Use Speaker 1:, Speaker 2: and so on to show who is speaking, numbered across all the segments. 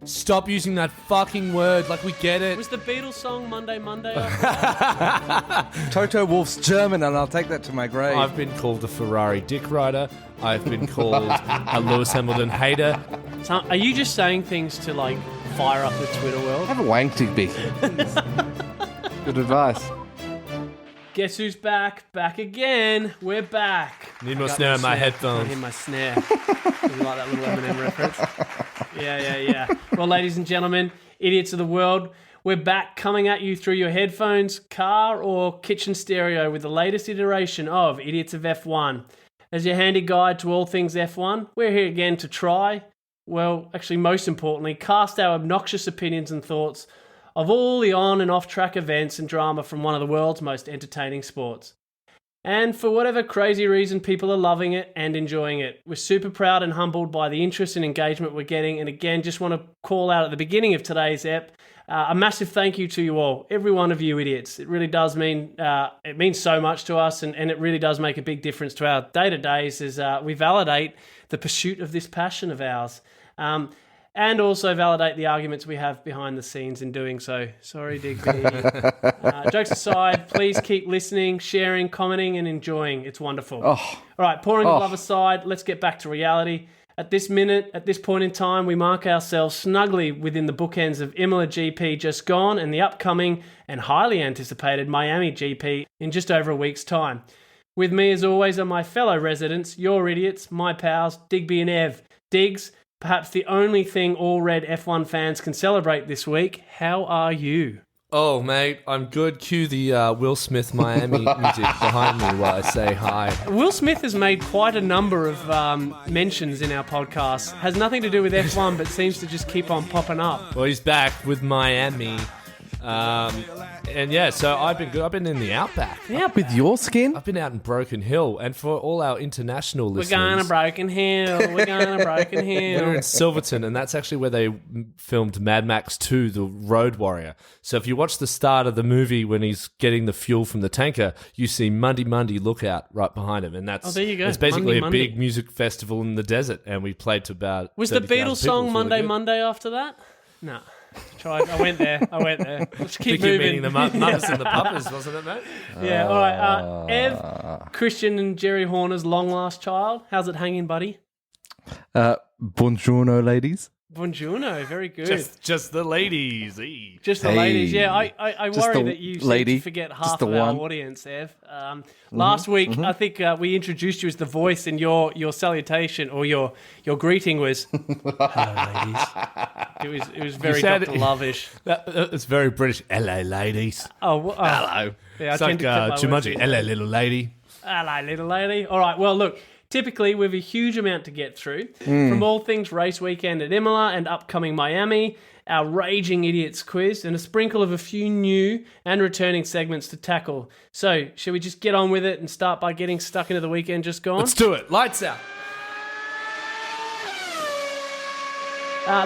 Speaker 1: Stop using that fucking word. Like, we get it.
Speaker 2: Was the Beatles song Monday?
Speaker 3: Toto Wolff's German, and I'll take that to my grave.
Speaker 1: I've been called a Ferrari dick rider. I've been called a Lewis Hamilton hater.
Speaker 2: So, are you just saying things to, like, fire up the Twitter world?
Speaker 3: Have a wank, Digby. Good advice.
Speaker 2: Guess who's back? Back again. We're back.
Speaker 1: Need more snare in my headphones.
Speaker 2: I need my snare. You like that little Eminem reference? Yeah. Well, ladies and gentlemen, idiots of the world, we're back coming at you through your headphones, car, or kitchen stereo with the latest iteration of Idiots of F1. As your handy guide to all things F1, we're here again to try, well, actually most importantly, cast our obnoxious opinions and thoughts of all the on and off track events and drama from one of the world's most entertaining sports. And for whatever crazy reason, people are loving it and enjoying it. We're super proud and humbled by the interest and engagement we're getting. And again, just want to call out at the beginning of today's ep, a massive thank you to you all, every one of you idiots. It really does mean, it means so much to us, and it really does make a big difference to our day-to-days as we validate the pursuit of this passion of ours. And also validate the arguments we have behind the scenes in doing so. Sorry, Digby. Jokes aside, please keep listening, sharing, commenting, and enjoying. It's wonderful. All right, pouring the love aside, let's get back to reality. At this point in time, we mark ourselves snugly within the bookends of Imola GP just gone and the upcoming and highly anticipated Miami GP in just over a week's time. With me, as always, are my fellow residents, your idiots, my pals, Digby and Ev. Diggs, perhaps the only thing all red F1 fans can celebrate this week. How are you?
Speaker 1: Oh, mate, I'm good. Cue the Will Smith Miami music behind me while I say hi.
Speaker 2: Will Smith has made quite a number of mentions in our podcast. Has nothing to do with F1, but seems to just keep on popping up.
Speaker 1: Well, he's back with Miami. And yeah, so I've been good. I've been in the Outback.
Speaker 2: Yeah,
Speaker 3: With your skin?
Speaker 1: I've been out in Broken Hill. And for all our international listeners...
Speaker 2: We're going to Broken Hill.
Speaker 1: We're in Silverton, and that's actually where they filmed Mad Max 2, The Road Warrior. So if you watch the start of the movie when he's getting the fuel from the tanker, you see Mundy Lookout right behind him. And that's
Speaker 2: there you go.
Speaker 1: It's basically
Speaker 2: Mundy.
Speaker 1: a big music festival in the desert, and we played to about...
Speaker 2: Was the
Speaker 1: 30,000
Speaker 2: Beatles song
Speaker 1: people. It's really
Speaker 2: Monday
Speaker 1: good.
Speaker 2: after that? No. Tried. I went there. Let's keep
Speaker 1: You're
Speaker 2: moving.
Speaker 1: meaning the Mums and the Puppers, wasn't it, mate?
Speaker 2: Yeah, all right. Ev, Christian and Jerry Horner's long lost child. How's it hanging, buddy?
Speaker 3: Buongiorno, ladies.
Speaker 2: Buongiorno, very good.
Speaker 1: Just the ladies.
Speaker 2: Just the ladies. Yeah, I
Speaker 3: Just
Speaker 2: worry
Speaker 3: the
Speaker 2: that you seem
Speaker 3: lady.
Speaker 2: to forget
Speaker 3: Just
Speaker 2: half
Speaker 3: the
Speaker 2: of our
Speaker 3: one.
Speaker 2: audience, Ev. Last week, I think we introduced you as the voice, and your salutation or your greeting was, "Hello, ladies." It was very
Speaker 1: said
Speaker 2: Dr.
Speaker 1: it-
Speaker 2: Love-ish.
Speaker 1: It's very British. Hello, ladies.
Speaker 2: Hello.
Speaker 1: Hello.
Speaker 2: Yeah, I
Speaker 1: It's
Speaker 2: tend
Speaker 1: like
Speaker 2: to clip my words.
Speaker 1: Jumanji. Hello, little lady.
Speaker 2: Hello, little lady. All right, well, look, typically we have a huge amount to get through. From all things race weekend at Imola and upcoming Miami, our Raging Idiots quiz, and a sprinkle of a few new and returning segments to tackle. So, shall we just get on with it and start by getting stuck into the weekend just gone?
Speaker 1: Let's do it. Lights out.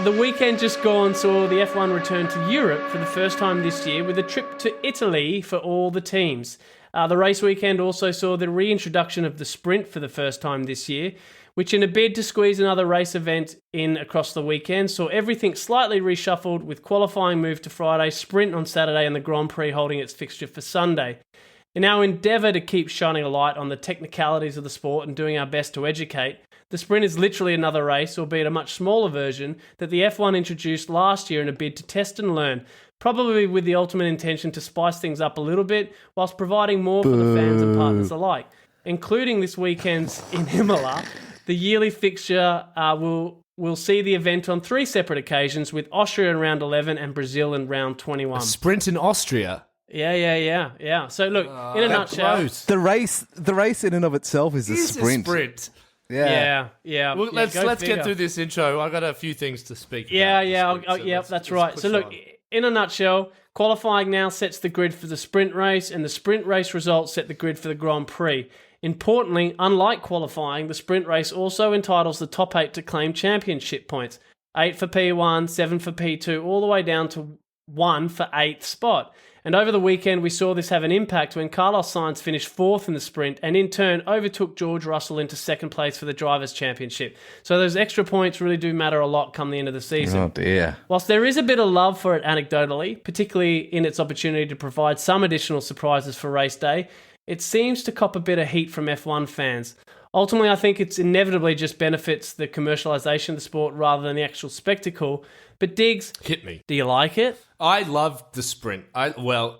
Speaker 2: The weekend just gone saw the F1 return to Europe for the first time this year with a trip to Italy for all the teams. The race weekend also saw the reintroduction of the sprint for the first time this year, which in a bid to squeeze another race event in across the weekend saw everything slightly reshuffled with qualifying moved to Friday, sprint on Saturday and the Grand Prix holding its fixture for Sunday. In our endeavour to keep shining a light on the technicalities of the sport and doing our best to educate, the sprint is literally another race, albeit a much smaller version, that the F1 introduced last year in a bid to test and learn, probably with the ultimate intention to spice things up a little bit, whilst providing more for the fans and partners alike. Including this weekend's in Imola, the yearly fixture will see the event on 3 separate occasions, with Austria in round 11 and Brazil in round 21.
Speaker 1: Sprint in Austria.
Speaker 2: Yeah. So look, in a nutshell,
Speaker 1: Close.
Speaker 3: The race in and of itself is a sprint.
Speaker 2: yeah.
Speaker 1: Well, let's
Speaker 2: figure.
Speaker 1: get through this intro. I got a few things to speak about.
Speaker 2: Yeah, that's right. So look, in a nutshell, qualifying now sets the grid for the sprint race, and the sprint race results set the grid for the Grand Prix. Importantly, unlike qualifying, the sprint race also entitles the top 8 to claim championship points. 8 for P1, 7 for P2, all the way down to 1 for 8th spot. And over the weekend, we saw this have an impact when Carlos Sainz finished 4th in the sprint and in turn overtook George Russell into 2nd place for the Drivers' Championship. So those extra points really do matter a lot come the end of the season.
Speaker 3: Oh, dear.
Speaker 2: Whilst there is a bit of love for it anecdotally, particularly in its opportunity to provide some additional surprises for race day, it seems to cop a bit of heat from F1 fans. Ultimately, I think it's inevitably just benefits the commercialisation of the sport rather than the actual spectacle. But Digz,
Speaker 1: Hit me.
Speaker 2: do you like it?
Speaker 1: I loved the sprint. Well,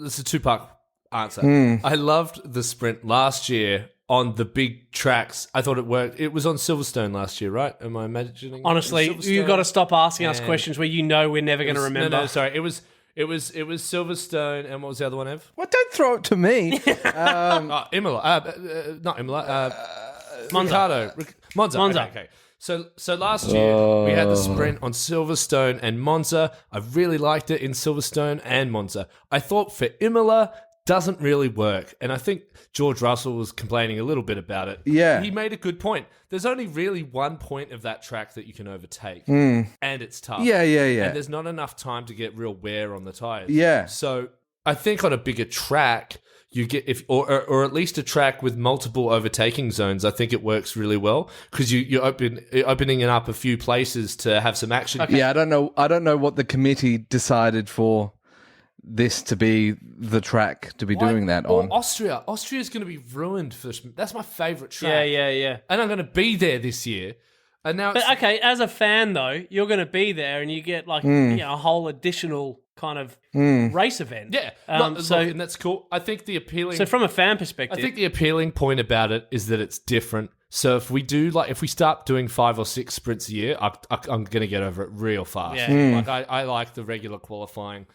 Speaker 1: this is a two-part answer. I loved the sprint last year on the big tracks. I thought it worked. It was on Silverstone last year, right? Am I imagining?
Speaker 2: Honestly, you've got to stop asking us questions where you know we're never going to remember.
Speaker 1: No, sorry. It was Silverstone, and what was the other one, Ev?
Speaker 3: Well, don't throw it to me.
Speaker 1: Imola. Not Imola.
Speaker 2: Monza.
Speaker 1: Monza. Okay. So last year we had the sprint on Silverstone and Monza. I really liked it in Silverstone and Monza. I thought for Imola doesn't really work, and I think George Russell was complaining a little bit about it.
Speaker 3: Yeah.
Speaker 1: He made a good point. There's only really one point of that track that you can overtake, and it's tough.
Speaker 3: Yeah.
Speaker 1: And there's not enough time to get real wear on the tires.
Speaker 3: Yeah.
Speaker 1: So I think on a bigger track, you get or at least a track with multiple overtaking zones. I think it works really well because you're opening it up a few places to have some action.
Speaker 2: Okay.
Speaker 3: Yeah, I don't know what the committee decided for this to be the track to be doing that
Speaker 1: or
Speaker 3: on.
Speaker 1: Austria. Austria's going to be ruined for this. That's my favourite track.
Speaker 2: Yeah.
Speaker 1: And I'm going to be there this year. And now,
Speaker 2: But okay, as a fan though, you're going to be there and you get like a whole additional kind of race event.
Speaker 1: yeah. And that's cool. I think the appealing.
Speaker 2: So from a fan perspective,
Speaker 1: I think the appealing point about it is that it's different. So if we start doing 5 or 6 sprints a year, I'm going to get over it real fast.
Speaker 2: Yeah.
Speaker 1: I like the regular qualifying.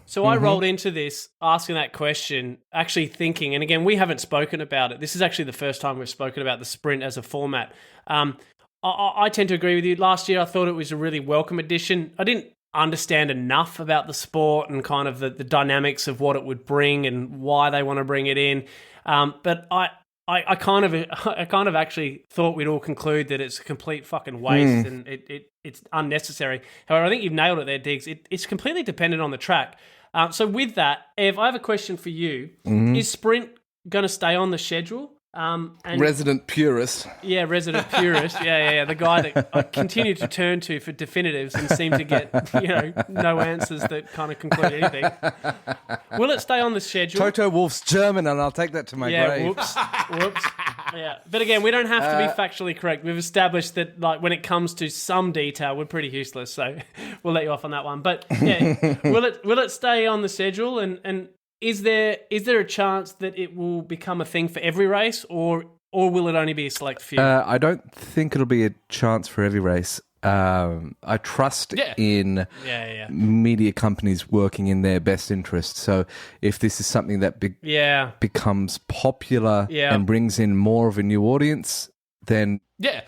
Speaker 2: So I rolled into this asking that question, actually thinking, and again, we haven't spoken about it. This is actually the first time we've spoken about the sprint as a format. I tend to agree with you. Last year, I thought it was a really welcome addition. I didn't understand enough about the sport and kind of the dynamics of what it would bring and why they want to bring it in. But I kind of actually thought we'd all conclude that it's a complete fucking waste and it's unnecessary. However, I think you've nailed it there, Digz. It's completely dependent on the track. So with that, Ev, I have a question for you. Is sprint going to stay on the schedule? And
Speaker 3: Resident purist.
Speaker 2: Yeah, resident purist. Yeah. The guy that I continue to turn to for definitives and seem to get, no answers that kind of conclude anything. Will it stay on the schedule?
Speaker 3: Toto Wolff's German, and I'll take that to my grave.
Speaker 2: Whoops. Yeah, but again, we don't have to be factually correct. We've established that, like, when it comes to some detail, we're pretty useless. So we'll let you off on that one. But yeah, will it stay on the schedule? And is there a chance that it will become a thing for every race, or will it only be a select few?
Speaker 3: I don't think it'll be a chance for every race. I trust in media companies working in their best interest. So if this is something that becomes popular and brings in more of a new audience, then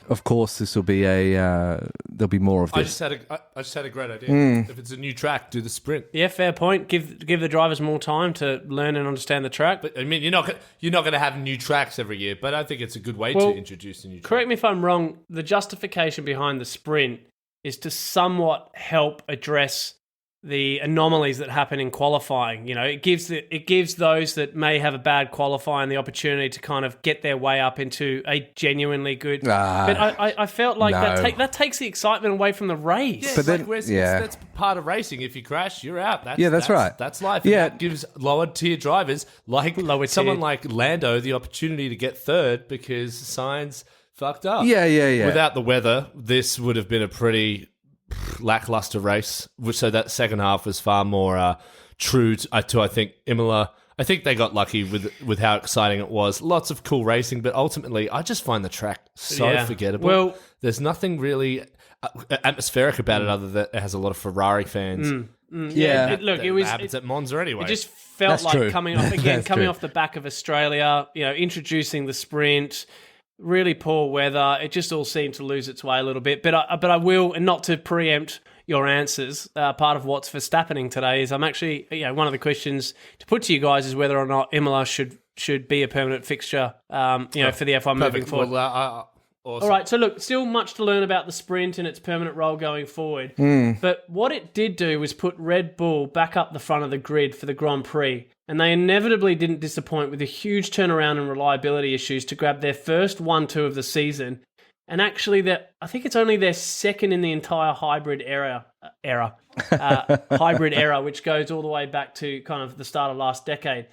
Speaker 3: of course this will be there'll be more of this.
Speaker 1: I just had a great idea. If it's a new track, do the sprint.
Speaker 2: Yeah, fair point. Give the drivers more time to learn and understand the track.
Speaker 1: But I mean, you're not going to have new tracks every year. But I think it's a good way to introduce a new track.
Speaker 2: Correct me if I'm wrong. The justification behind the sprint is to somewhat help address the anomalies that happen in qualifying. It gives those that may have a bad qualifying the opportunity to kind of get their way up into a genuinely good. But I felt like that takes the excitement away from the race.
Speaker 1: Yeah, but then, that's part of racing. If you crash, you're out. That's
Speaker 3: right.
Speaker 1: That's life. And that gives lower tier drivers like like Lando the opportunity to get third because Sainz fucked up.
Speaker 3: Yeah.
Speaker 1: Without the weather, this would have been a pretty lackluster race, so that second half was far more true to I think Imola. I think they got lucky with how exciting it was. Lots of cool racing, but ultimately I just find the track so forgettable. Well, there's nothing really atmospheric about it other than it has a lot of Ferrari fans.
Speaker 2: It
Speaker 1: happens at Monza anyway.
Speaker 2: It just felt like
Speaker 3: true.
Speaker 2: coming off the back of Australia, introducing the sprint. Really poor weather. It just all seemed to lose its way a little bit. But I will, and not to preempt your answers, part of what's Verstappening today is I'm actually, one of the questions to put to you guys is whether or not Imola should be a permanent fixture, for the F1 moving forward.
Speaker 1: Well, Awesome.
Speaker 2: All right, so look, still much to learn about the sprint and its permanent role going forward. But what it did do was put Red Bull back up the front of the grid for the Grand Prix, and they inevitably didn't disappoint with a huge turnaround and reliability issues to grab their first 1-2 of the season. And actually, I think it's only their second in the entire hybrid era, which goes all the way back to kind of the start of last decade.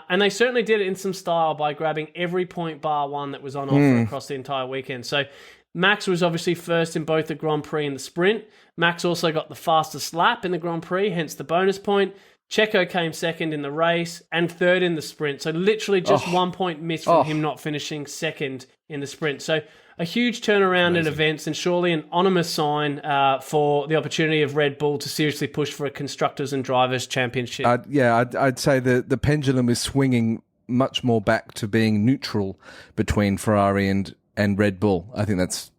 Speaker 2: And they certainly did it in some style by grabbing every point bar one that was on offer across the entire weekend. So Max was obviously first in both the Grand Prix and the sprint. Max also got the fastest lap in the Grand Prix, hence the bonus point. Checo came second in the race and third in the sprint. So literally just 1 point missed from him not finishing second in the sprint. So a huge turnaround in events and surely an ominous sign for the opportunity of Red Bull to seriously push for a Constructors and Drivers' Championship.
Speaker 3: I'd say the pendulum is swinging much more back to being neutral between Ferrari and Red Bull. I think it's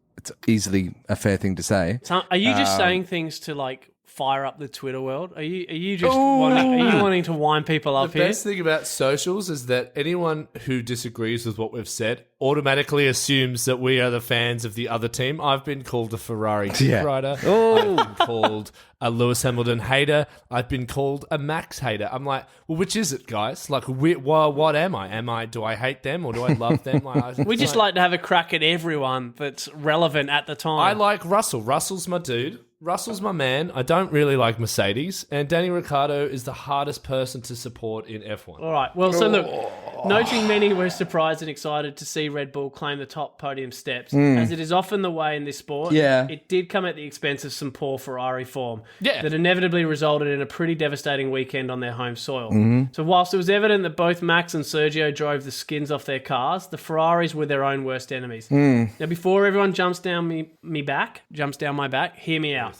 Speaker 3: easily a fair thing to say.
Speaker 2: So are you just saying things to like fire up the Twitter world? Are you just wanting to wind people up here?
Speaker 1: The best thing about socials is that anyone who disagrees with what we've said automatically assumes that we are the fans of the other team. I've been called a Ferrari rider. I've been called a Lewis Hamilton hater. I've been called a Max hater. I'm like, well, which is it, guys? Like, what am I? Do I hate them or do I love them?
Speaker 2: We just like to have a crack at everyone that's relevant at the time.
Speaker 1: I like Russell. Russell's my dude. Russell's my man. I don't really like Mercedes. And Danny Ricciardo is the hardest person to support in F1.
Speaker 2: All right. Well, so look, noting many were surprised and excited to see Red Bull claim the top podium steps. As it is often the way in this sport, it did come at the expense of some poor Ferrari form that inevitably resulted in a pretty devastating weekend on their home soil. So whilst it was evident that both Max and Sergio drove the skins off their cars, the Ferraris were their own worst enemies. Now, before everyone jumps down my back, hear me out.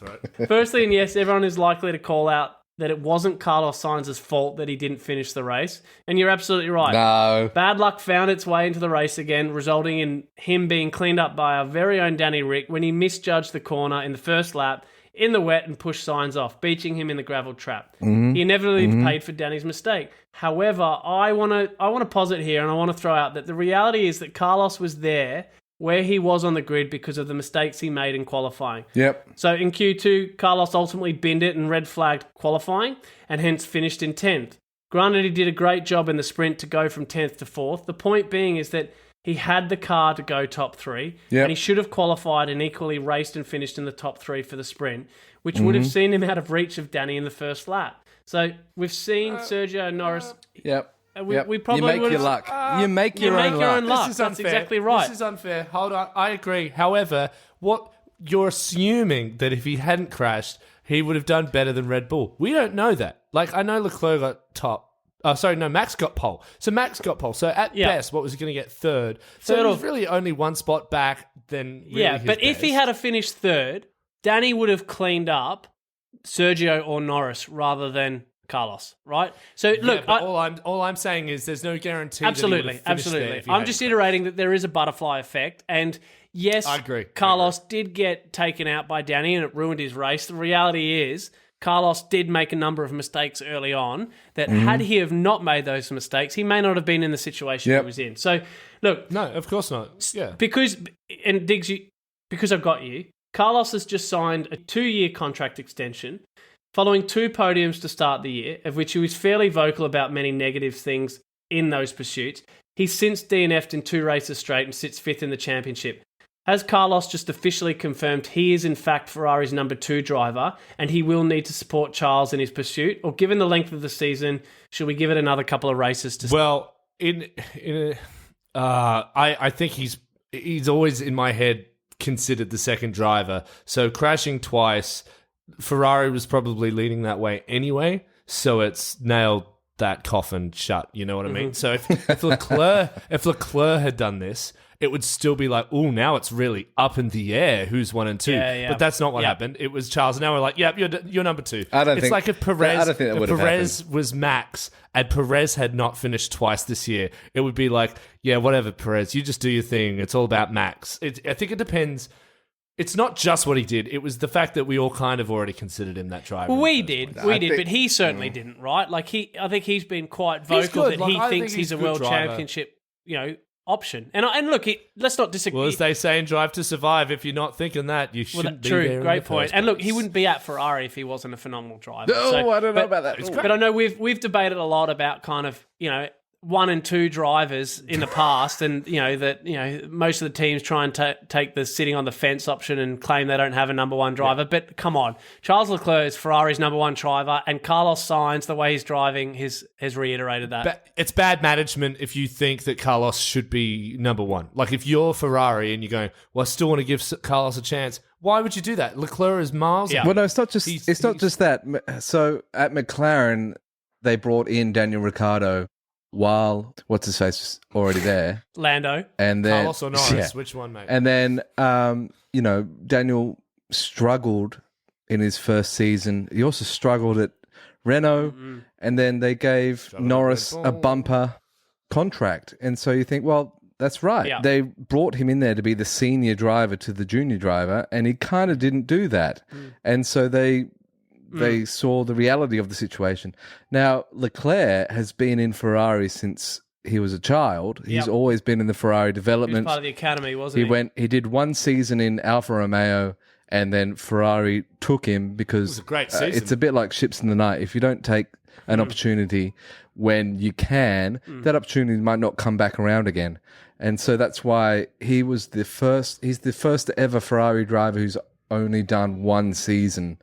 Speaker 2: Firstly, and yes, everyone is likely to call out that it wasn't Carlos Sainz's fault that he didn't finish the race. And you're absolutely right.
Speaker 3: No.
Speaker 2: Bad luck found its way into the race again, resulting in him being cleaned up by our very own Danny Rick when he misjudged the corner in the first lap in the wet and pushed Sainz off, beaching him in the gravel trap. He inevitably paid for Danny's mistake. However, I want to posit here and I want to throw out that the reality is that Carlos was there where he was on the grid because of the mistakes he made in qualifying. So in Q2, Carlos ultimately binned it and red flagged qualifying and hence finished in 10th. Granted, he did a great job in the sprint to go from 10th to 4th. The point being is that he had the car to go top 3 and he should have qualified and equally raced and finished in the top 3 for the sprint, which would have seen him out of reach of Danny in the first lap. So we've seen Sergio Norris... We probably
Speaker 3: you make your luck. You make your own luck.
Speaker 1: This is
Speaker 2: That's
Speaker 1: unfair.
Speaker 2: exactly right.
Speaker 1: This is unfair. Hold on. I agree. However, what you're assuming that if he hadn't crashed, he would have done better than Red Bull. We don't know that. Like, I know Leclerc got top. Max got pole. So Max got pole. So at best, what was he going to get? Third. So it was really only one spot back than really his
Speaker 2: but
Speaker 1: best.
Speaker 2: if he had a finished third, Danny would have cleaned up Sergio or Norris rather than Carlos, right? So look,
Speaker 1: all I'm saying is there's no guarantee.
Speaker 2: Absolutely. I'm just iterating that there is a butterfly effect, and yes,
Speaker 1: I agree.
Speaker 2: Carlos did get taken out by Danny, and it ruined his race. The reality is, Carlos did make a number of mistakes early on. That had he have not made those mistakes, he may not have been in the situation he was in. So look,
Speaker 1: no, of course not. Yeah,
Speaker 2: because I've got you. Carlos has just signed a 2-year contract extension. Following 2 podiums to start the year, of which he was fairly vocal about many negative things in those pursuits, he's since DNF'd in 2 races straight and sits 5th in the championship. Has Carlos just officially confirmed he is in fact Ferrari's number 2 driver and he will need to support Charles in his pursuit? Or given the length of the season, should we give it another couple of races to
Speaker 1: Well, I think he's always in my head considered the second driver. So crashing twice... Ferrari was probably leading that way anyway, so it's nailed that coffin shut. You know what I mean? So if Leclerc had done this, it would still be like, oh, now it's really up in the air who's 1 and 2. But that's not what happened. It was Charles. Now we're like, yep, you're number 2. It's like if Perez was Max and Perez had not finished twice this year, it would be like, yeah, whatever, Perez, you just do your thing. It's all about Max. I think it depends. It's not just what he did. It was the fact that we all kind of already considered him that driver.
Speaker 2: Well, we did, but he certainly didn't, right? Like I think he's been quite vocal that he thinks he's a world championship, option. And look, let's not disagree.
Speaker 1: Well, as they say in Drive to Survive, if you're not thinking that, you shouldn't be there.
Speaker 2: Great point. And look, he wouldn't be at Ferrari if he wasn't a phenomenal driver.
Speaker 3: I don't know about that.
Speaker 2: But I know we've debated a lot about kind of, 1 and 2 drivers in the past, and most of the teams try and take the sitting on the fence option and claim they don't have a number 1 driver. But come on, Charles Leclerc is Ferrari's number 1 driver, and Carlos Sainz, the way he's driving, has reiterated that.
Speaker 1: But it's bad management if you think that Carlos should be number 1. Like if you're Ferrari and you're going, well, I still want to give Carlos a chance. Why would you do that? Leclerc is miles.
Speaker 3: Well, no, it's not just that. So at McLaren, they brought in Daniel Ricciardo while what's his face was already there,
Speaker 2: Lando,
Speaker 3: and then
Speaker 1: Carlos or Norris, which one, mate?
Speaker 3: And then Daniel struggled in his first season. He also struggled at Renault, and then they gave Norris a bumper contract. And so you think, well, that's right. Yeah. They brought him in there to be the senior driver to the junior driver, and he kind of didn't do that. And so they saw the reality of the situation. Now, Leclerc has been in Ferrari since he was a child. He's always been in the Ferrari development. He was
Speaker 2: part of the academy, wasn't he?
Speaker 3: He did 1 season in Alfa Romeo, and then Ferrari took him because
Speaker 1: it was a great season.
Speaker 3: It's a bit like ships in the night. If you don't take an opportunity when you can, that opportunity might not come back around again. And so that's why he's the first ever Ferrari driver who's only done 1 season.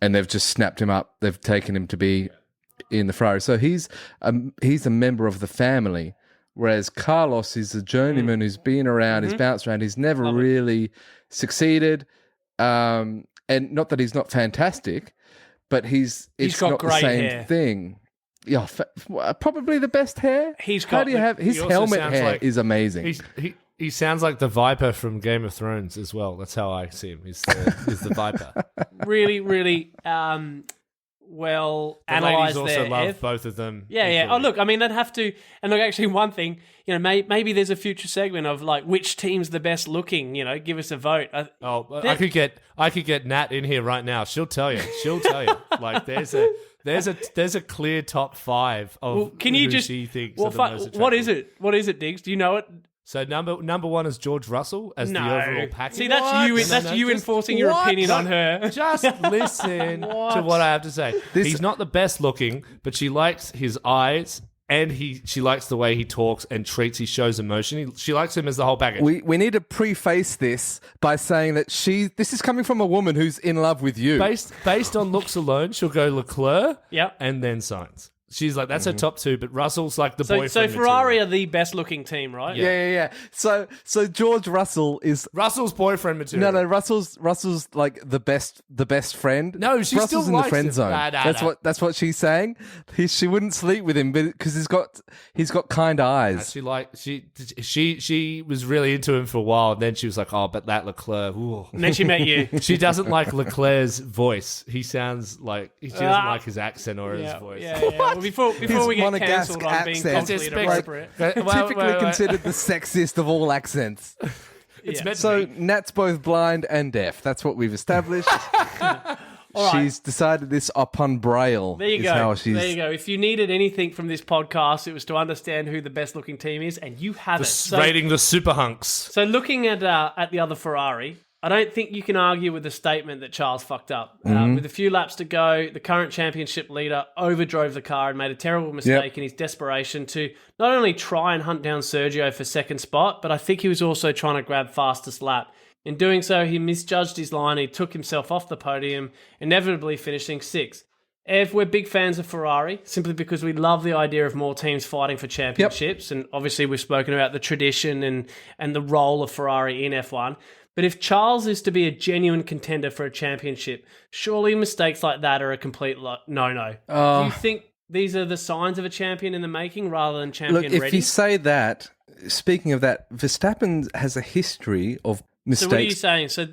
Speaker 3: And they've just snapped him up. They've taken him to be in the Ferrari. So he's a member of the family, whereas Carlos is a journeyman who's been around, he's bounced around, he's never really succeeded. And not that he's not fantastic, but it's
Speaker 2: got
Speaker 3: not
Speaker 2: great
Speaker 3: the same
Speaker 2: hair.
Speaker 3: thing. Yeah, probably the best hair.
Speaker 2: How
Speaker 3: do you have his helmet hair is amazing.
Speaker 1: He sounds like the Viper from Game of Thrones as well. That's how I see him. He's the Viper.
Speaker 2: Really, really well analysed there.
Speaker 1: The ladies also love both of them.
Speaker 2: Yeah, yeah. Oh, look, I mean, they'd have to... And look, actually, one thing, maybe there's a future segment of, like, which team's the best looking, give us a vote.
Speaker 1: I could get Nat in here right now. She'll tell you. Like, there's a clear top 5 of who she thinks are the most attractive.
Speaker 2: What is it, Digz? Do you know it?
Speaker 1: So number 1 is George Russell as the overall package.
Speaker 2: See, that's you enforcing your opinion on her.
Speaker 1: Just listen to what I have to say. He's not the best looking, but she likes his eyes, and she likes the way he talks and treats. He shows emotion. She likes him as the whole package.
Speaker 3: We need to preface this by saying that this is coming from a woman who's in love with you.
Speaker 1: Based on looks alone, she'll go Leclerc,
Speaker 2: yep,
Speaker 1: and then Sainz. She's like, that's her top 2, but Russell's like the boyfriend.
Speaker 2: So Ferrari are the best looking team, right?
Speaker 3: Yeah. So George Russell is
Speaker 1: Russell's boyfriend material.
Speaker 3: No, Russell's like the best friend.
Speaker 1: No, she
Speaker 3: Russell's
Speaker 1: still
Speaker 3: in
Speaker 1: likes
Speaker 3: the friend
Speaker 1: him.
Speaker 3: zone. That's what she's saying. She wouldn't sleep with him because he's got kind eyes.
Speaker 1: She was really into him for a while, and then she was like, oh, but that Leclerc. Ooh.
Speaker 2: And then she met you.
Speaker 1: She doesn't like Leclerc's voice. He sounds like she doesn't like his accent or his voice.
Speaker 2: Yeah. Well, before we get cancelled on being culturally inappropriate.
Speaker 3: Typically considered the sexiest of all accents. So Nat's both blind and deaf. That's what we've established. She's decided this upon Braille.
Speaker 2: There you go. There you go. If you needed anything from this podcast, it was to understand who the best looking team is, and you have it.
Speaker 1: Rating the super hunks.
Speaker 2: So looking at the other Ferrari, I don't think you can argue with the statement that Charles fucked up. With a few laps to go, the current championship leader overdrove the car and made a terrible mistake in his desperation to not only try and hunt down Sergio for second spot, but I think he was also trying to grab fastest lap. In doing so, he misjudged his line. He took himself off the podium, inevitably finishing 6th. Ev, we're big fans of Ferrari, simply because we love the idea of more teams fighting for championships. And obviously we've spoken about the tradition and the role of Ferrari in F1. But if Charles is to be a genuine contender for a championship, surely mistakes like that are a complete no-no. Do you think these are the signs of a champion in the making rather than champion ready?
Speaker 3: Look, if you say that, speaking of that, Verstappen has a history of mistakes.
Speaker 2: So what are you saying? So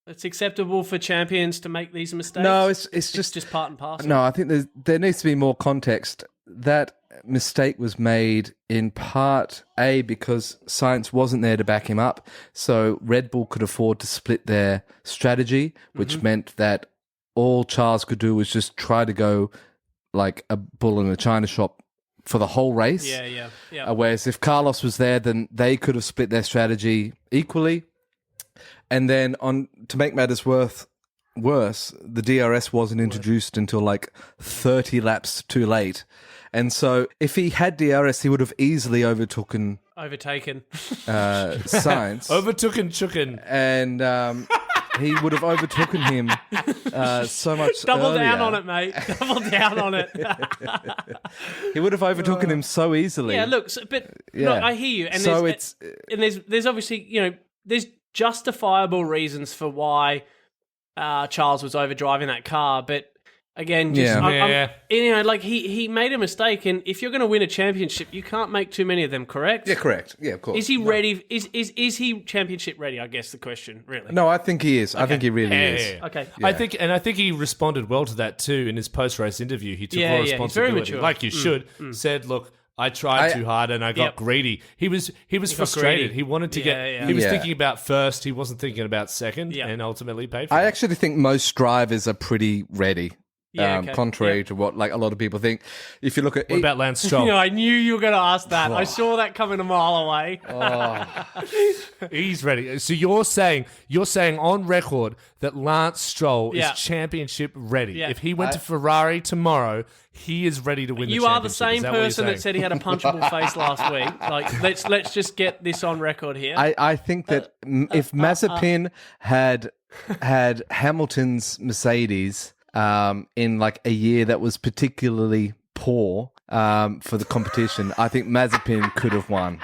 Speaker 2: it's acceptable for champions to make these mistakes?
Speaker 3: No, it's just
Speaker 2: part and parcel.
Speaker 3: No, I think there needs to be more context. That mistake was made in part A because Sainz wasn't there to back him up, so Red Bull could afford to split their strategy, which meant that all Charles could do was just try to go like a bull in a china shop for the whole race.
Speaker 2: Yeah.
Speaker 3: Whereas if Carlos was there, then they could have split their strategy equally. And then to make matters worse, the DRS wasn't introduced until like 30 laps too late. And so if he had DRS, he would have easily overtaken Sainz.
Speaker 1: Overtaken Chucken.
Speaker 3: And he would have overtaken him so much
Speaker 2: Double
Speaker 3: earlier.
Speaker 2: down on it, mate. Double down on it.
Speaker 3: He would have overtaken him so easily.
Speaker 2: Yeah, look, look, I hear you. And
Speaker 3: so
Speaker 2: there's obviously, there's justifiable reasons for why Charles was overdriving that car, but again, he made a mistake, and if you're going to win a championship, you can't make too many of them, correct?
Speaker 3: Yeah, correct. Yeah, of course.
Speaker 2: Is he ready? Is he championship ready? I guess the question, really.
Speaker 3: No, I think he is. Okay. I think he really is.
Speaker 2: Yeah. Okay.
Speaker 1: I think he responded well to that too in his post-race interview. He took more responsibility,
Speaker 2: he's very mature.
Speaker 1: like you should. Said, "Look, I tried too hard and I got greedy." He was frustrated.
Speaker 2: greedy.
Speaker 1: He wanted to get. He was thinking about first. He wasn't thinking about second, and ultimately paid for it.
Speaker 3: I actually think most drivers are pretty ready. Contrary to what like a lot of people think. If you look at
Speaker 1: what about Lance Stroll?
Speaker 2: I knew you were going to ask that. I saw that coming a mile away.
Speaker 1: He's ready. So you're saying on record that Lance Stroll is championship ready.
Speaker 2: Yeah.
Speaker 1: If he went to Ferrari tomorrow, he is ready to win the championship.
Speaker 2: You are the same person that said he had a punchable face last week. Like, let's just get this on record here.
Speaker 3: I think that if Mazepin had Hamilton's Mercedes in like a year that was particularly poor for the competition, I think Mazepin could have won.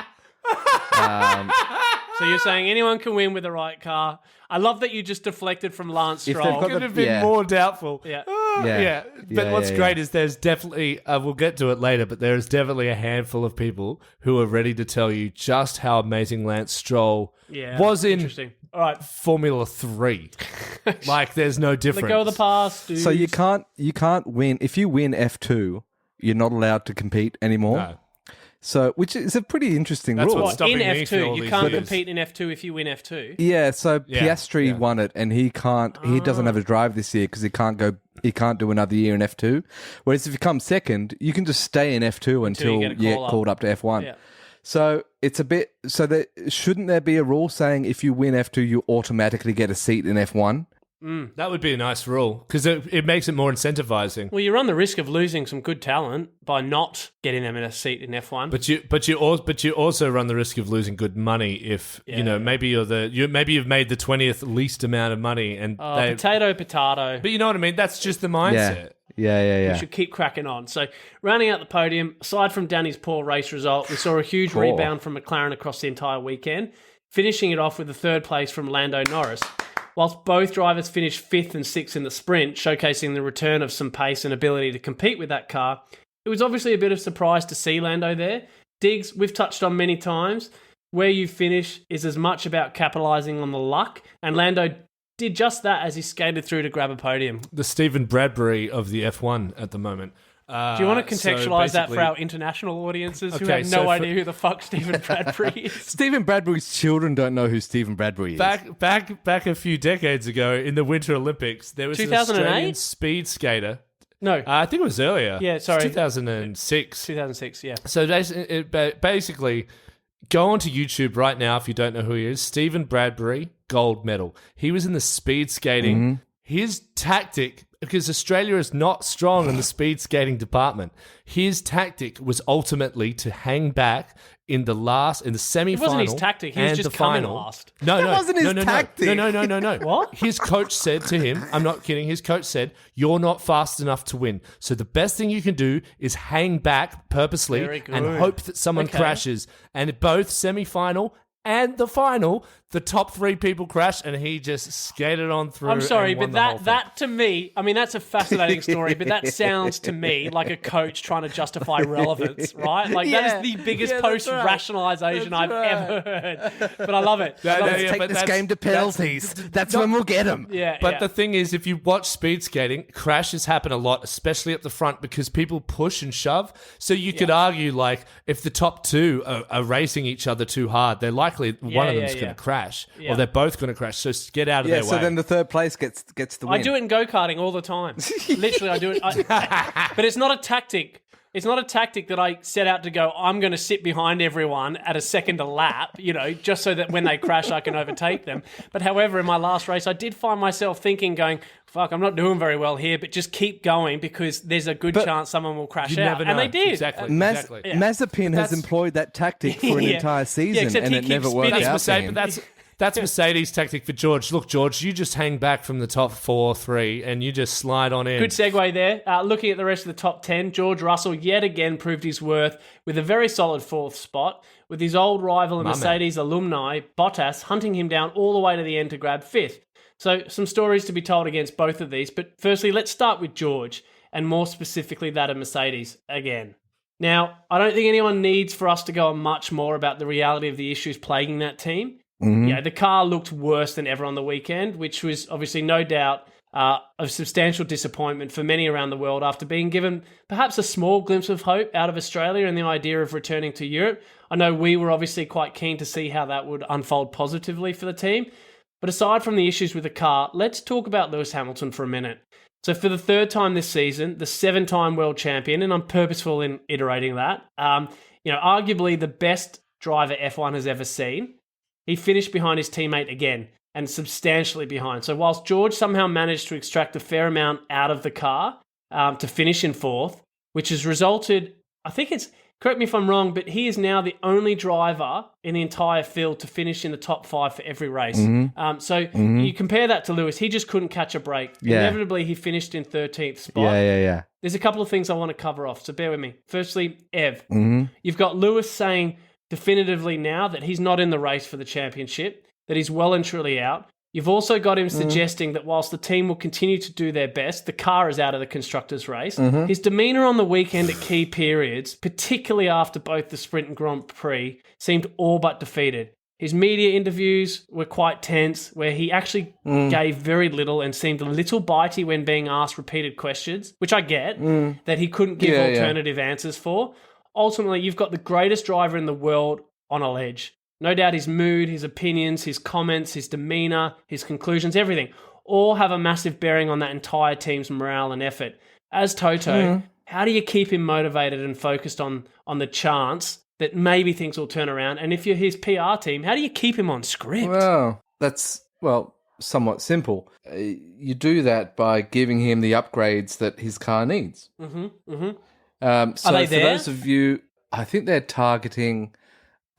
Speaker 2: So you're saying anyone can win with the right car. I love that you just deflected from Lance Stroll.
Speaker 1: Could have been more doubtful.
Speaker 2: Yeah.
Speaker 1: But what's great is there's definitely, we'll get to it later, but there is definitely a handful of people who are ready to tell you just how amazing Lance Stroll was in
Speaker 2: All right.
Speaker 1: Formula 3. Like, there's no difference.
Speaker 2: Let go of the past, dude.
Speaker 3: So you can't win. If you win F2, you're not allowed to compete anymore.
Speaker 1: No.
Speaker 3: So, which is a pretty interesting
Speaker 1: That's
Speaker 3: rule.
Speaker 1: what's stopping
Speaker 2: in
Speaker 1: me for all
Speaker 2: F2, you
Speaker 1: these
Speaker 2: can't
Speaker 1: years.
Speaker 2: compete in F2 if you win F2.
Speaker 3: Yeah, so Piastri won it, and he can't. He doesn't have a drive this year because he can't go. He can't do another year in F2. Whereas if you come second, you can just stay in F2 until you get called up to F1.
Speaker 2: Yeah.
Speaker 3: So it's a bit. So shouldn't there be a rule saying if you win F2, you automatically get a seat in F1?
Speaker 1: That would be a nice rule because it makes it more incentivizing.
Speaker 2: Well, you run the risk of losing some good talent by not getting them in a seat in F1.
Speaker 1: But you also run the risk of losing good money if maybe you've made the 20th least amount of money and
Speaker 2: potato.
Speaker 1: But you know what I mean? That's just the mindset.
Speaker 3: Yeah.
Speaker 2: We should keep cracking on. So, rounding out the podium, aside from Danny's poor race result, we saw a huge rebound from McLaren across the entire weekend, finishing it off with a third place from Lando Norris. Whilst both drivers finished 5th and 6th in the sprint, showcasing the return of some pace and ability to compete with that car, it was obviously a bit of surprise to see Lando there. Diggs, we've touched on many times, where you finish is as much about capitalising on the luck, and Lando did just that as he skated through to grab a podium.
Speaker 1: The Stephen Bradbury of the F1 at the moment.
Speaker 2: Do you want to contextualise that for our international audiences who have no idea who the fuck Stephen Bradbury is?
Speaker 3: Stephen Bradbury's children don't know who Stephen Bradbury is.
Speaker 1: Back a few decades ago in the Winter Olympics, there was
Speaker 2: 2008?
Speaker 1: an Australian speed skater.
Speaker 2: No.
Speaker 1: I think it was earlier.
Speaker 2: Yeah, sorry.
Speaker 1: 2006.
Speaker 2: 2006, yeah.
Speaker 1: So basically, go onto YouTube right now if you don't know who he is. Stephen Bradbury, gold medal. He was in the speed skating.
Speaker 3: Mm-hmm.
Speaker 1: His tactic, because Australia is not strong in the speed skating department, his tactic was ultimately to hang back in the semi-final.
Speaker 2: It wasn't his tactic. He was just coming last.
Speaker 3: That wasn't his tactic.
Speaker 1: No.
Speaker 2: What?
Speaker 1: His coach said to him, I'm not kidding, his coach said, you're not fast enough to win. So the best thing you can do is hang back purposely and hope that someone crashes. And both semi-final and the final, the top 3 people crashed, and he just skated on through.
Speaker 2: I'm sorry, but that to me, I mean, that's a fascinating story, but that sounds to me like a coach trying to justify relevance, right? Like, that is the biggest post-rationalization I've ever heard. But I love it.
Speaker 3: Let's take this game to penalties. That's when we'll get them.
Speaker 1: But the thing is, if you watch speed skating, crashes happen a lot, especially at the front, because people push and shove. So you could argue, like, if the top 2 are racing each other too hard, they're likely one of them's going to crash. Or they're both going to crash. So get out of their way.
Speaker 3: So then the third place gets the win.
Speaker 2: I do it in go-karting all the time. Literally, I do it. But it's not a tactic. It's not a tactic that I set out to go, I'm going to sit behind everyone at a second a lap, just so that when they crash, I can overtake them. But however, in my last race, I did find myself thinking, going, fuck, I'm not doing very well here, but just keep going because there's a good chance someone will crash out.
Speaker 1: Never know.
Speaker 2: And they did.
Speaker 1: Exactly.
Speaker 3: Mazepin has employed that tactic for an entire season, and it never worked out for him.
Speaker 1: That's Mercedes' tactic for George. Look, George, you just hang back from the top 4, 3, and you just slide on in.
Speaker 2: Good segue there. Looking at the rest of the top 10, George Russell yet again proved his worth with a very solid 4th spot, with his old rival and Mercedes alumni, Bottas, hunting him down all the way to the end to grab 5th. So some stories to be told against both of these, but firstly, let's start with George, and more specifically that of Mercedes again. Now, I don't think anyone needs for us to go on much more about the reality of the issues plaguing that team. Mm-hmm. Yeah, the car looked worse than ever on the weekend, which was obviously no doubt a substantial disappointment for many around the world after being given perhaps a small glimpse of hope out of Australia and the idea of returning to Europe. I know we were obviously quite keen to see how that would unfold positively for the team. But aside from the issues with the car, let's talk about Lewis Hamilton for a minute. So for the 3rd time this season, the 7-time world champion, and I'm purposeful in iterating that, arguably the best driver F1 has ever seen, he finished behind his teammate again, and substantially behind. So whilst George somehow managed to extract a fair amount out of the car to finish in 4th, which has resulted, I think it's, correct me if I'm wrong, but he is now the only driver in the entire field to finish in the top 5 for every race. Mm-hmm. You compare that to Lewis, he just couldn't catch a break. Yeah. Inevitably, he finished in 13th spot.
Speaker 3: Yeah.
Speaker 2: There's a couple of things I want to cover off, so bear with me. Firstly, Ev, you've got Lewis saying definitively now that he's not in the race for the championship, that he's well and truly out. You've also got him suggesting that whilst the team will continue to do their best, the car is out of the constructors' race. His demeanour on the weekend at key periods, particularly after both the Sprint and Grand Prix, seemed all but defeated. His media interviews were quite tense, where he actually gave very little and seemed a little bitey when being asked repeated questions, which I get, that he couldn't give alternative answers for. Ultimately, you've got the greatest driver in the world on a ledge. No doubt his mood, his opinions, his comments, his demeanour, his conclusions, everything, all have a massive bearing on that entire team's morale and effort. As Toto, how do you keep him motivated and focused on the chance that maybe things will turn around? And if you're his PR team, how do you keep him on script?
Speaker 3: Well, that's, somewhat simple. You do that by giving him the upgrades that his car needs. So
Speaker 2: Are they there?
Speaker 3: For those of you, I think they're targeting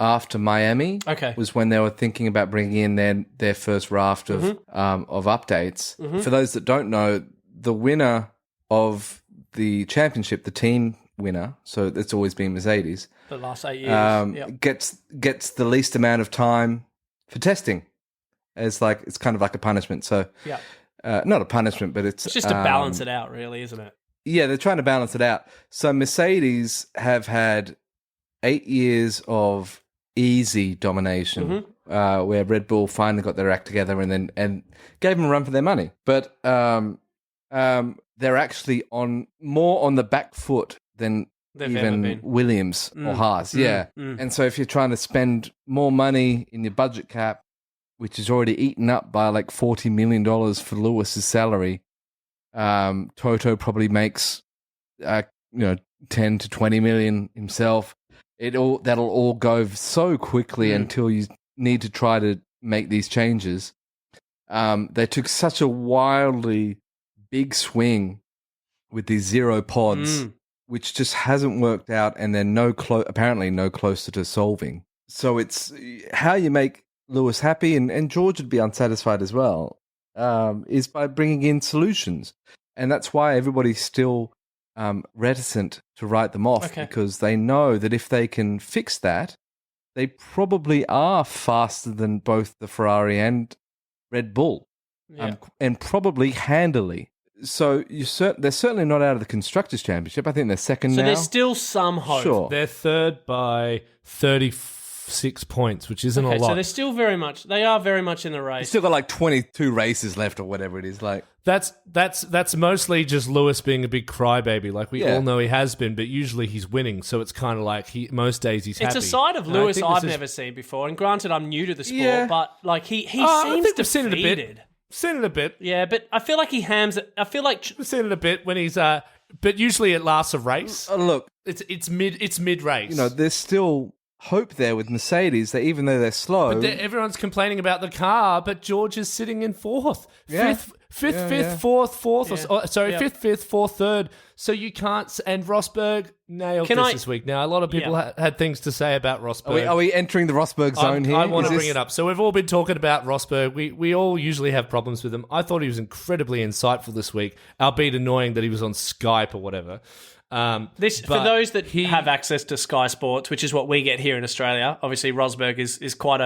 Speaker 3: after Miami.
Speaker 2: Okay.
Speaker 3: Was when they were thinking about bringing in their first raft of updates. For those that don't know, the winner of the championship, the team winner, so it's always been Mercedes.
Speaker 2: The last 8 years,
Speaker 3: gets the least amount of time for testing. It's kind of like a punishment. So not a punishment, but it's
Speaker 2: just to balance it out, really, isn't it?
Speaker 3: Yeah, they're trying to balance it out. So Mercedes have had 8 years of easy domination, where Red Bull finally got their act together and gave them a run for their money. But they're actually more on the back foot than they've even Williams or Haas. And so if you're trying to spend more money in your budget cap, which is already eaten up by like $40 million for Lewis's salary, Toto probably makes 10 to 20 million himself. That'll all go so quickly until you need to try to make these changes. They took such a wildly big swing with these 0 pods, which just hasn't worked out, and they're apparently no closer to solving. So it's how you make Lewis happy, and George would be unsatisfied as well, is by bringing in solutions. And that's why everybody's still reticent to write them off, because they know that if they can fix that, they probably are faster than both the Ferrari and Red Bull, and probably handily. So they're certainly not out of the Constructors' Championship. I think they're second now.
Speaker 2: So there's still some hope.
Speaker 3: Sure.
Speaker 1: They're third by 36 points, which isn't a lot.
Speaker 2: So they're still very much in the race.
Speaker 3: They've still got like 22 races left or whatever it is. Like
Speaker 1: That's mostly just Lewis being a big crybaby. Like we all know he has been, but usually he's winning. So it's kind of like most days he's happy.
Speaker 2: It's a side of Lewis I've never seen before. And granted, I'm new to the sport, but like he seems defeated.
Speaker 1: Seen it a bit.
Speaker 2: Yeah, but I feel like he hams it. I feel like
Speaker 1: we've seen it a bit when he's But usually it lasts a race.
Speaker 3: Look,
Speaker 1: it's mid race.
Speaker 3: There's still hope there with Mercedes that even though they're slow,
Speaker 1: but everyone's complaining about the car. But George is sitting in fourth, fifth, fourth. Fifth, fourth, third. So you can't. And Rosberg nailed this week. Now a lot of people had things to say about Rosberg.
Speaker 3: Are we entering the Rosberg zone here?
Speaker 1: I want to bring it up. So we've all been talking about Rosberg. We all usually have problems with him. I thought he was incredibly insightful this week, albeit annoying that he was on Skype or whatever.
Speaker 2: For those that have access to Sky Sports, which is what we get here in Australia, obviously Rosberg is quite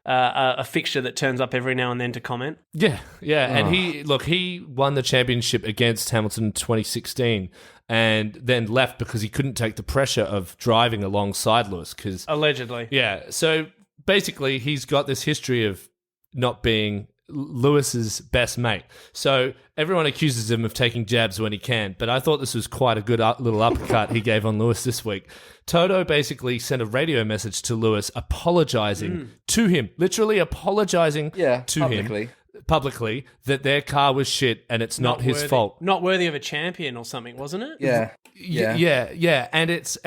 Speaker 2: a fixture that turns up every now and then to comment.
Speaker 1: Yeah. And he won the championship against Hamilton in 2016 and then left because he couldn't take the pressure of driving alongside Lewis.
Speaker 2: Allegedly.
Speaker 1: Yeah. So basically he's got this history of not being Lewis's best mate. So everyone accuses him of taking jabs when he can, but I thought this was quite a good little uppercut he gave on Lewis this week. Toto basically sent a radio message to Lewis apologizing to him, literally apologizing to him publicly that their car was shit and it's not his fault.
Speaker 2: Not worthy of a champion or something, wasn't it?
Speaker 3: Yeah.
Speaker 1: And as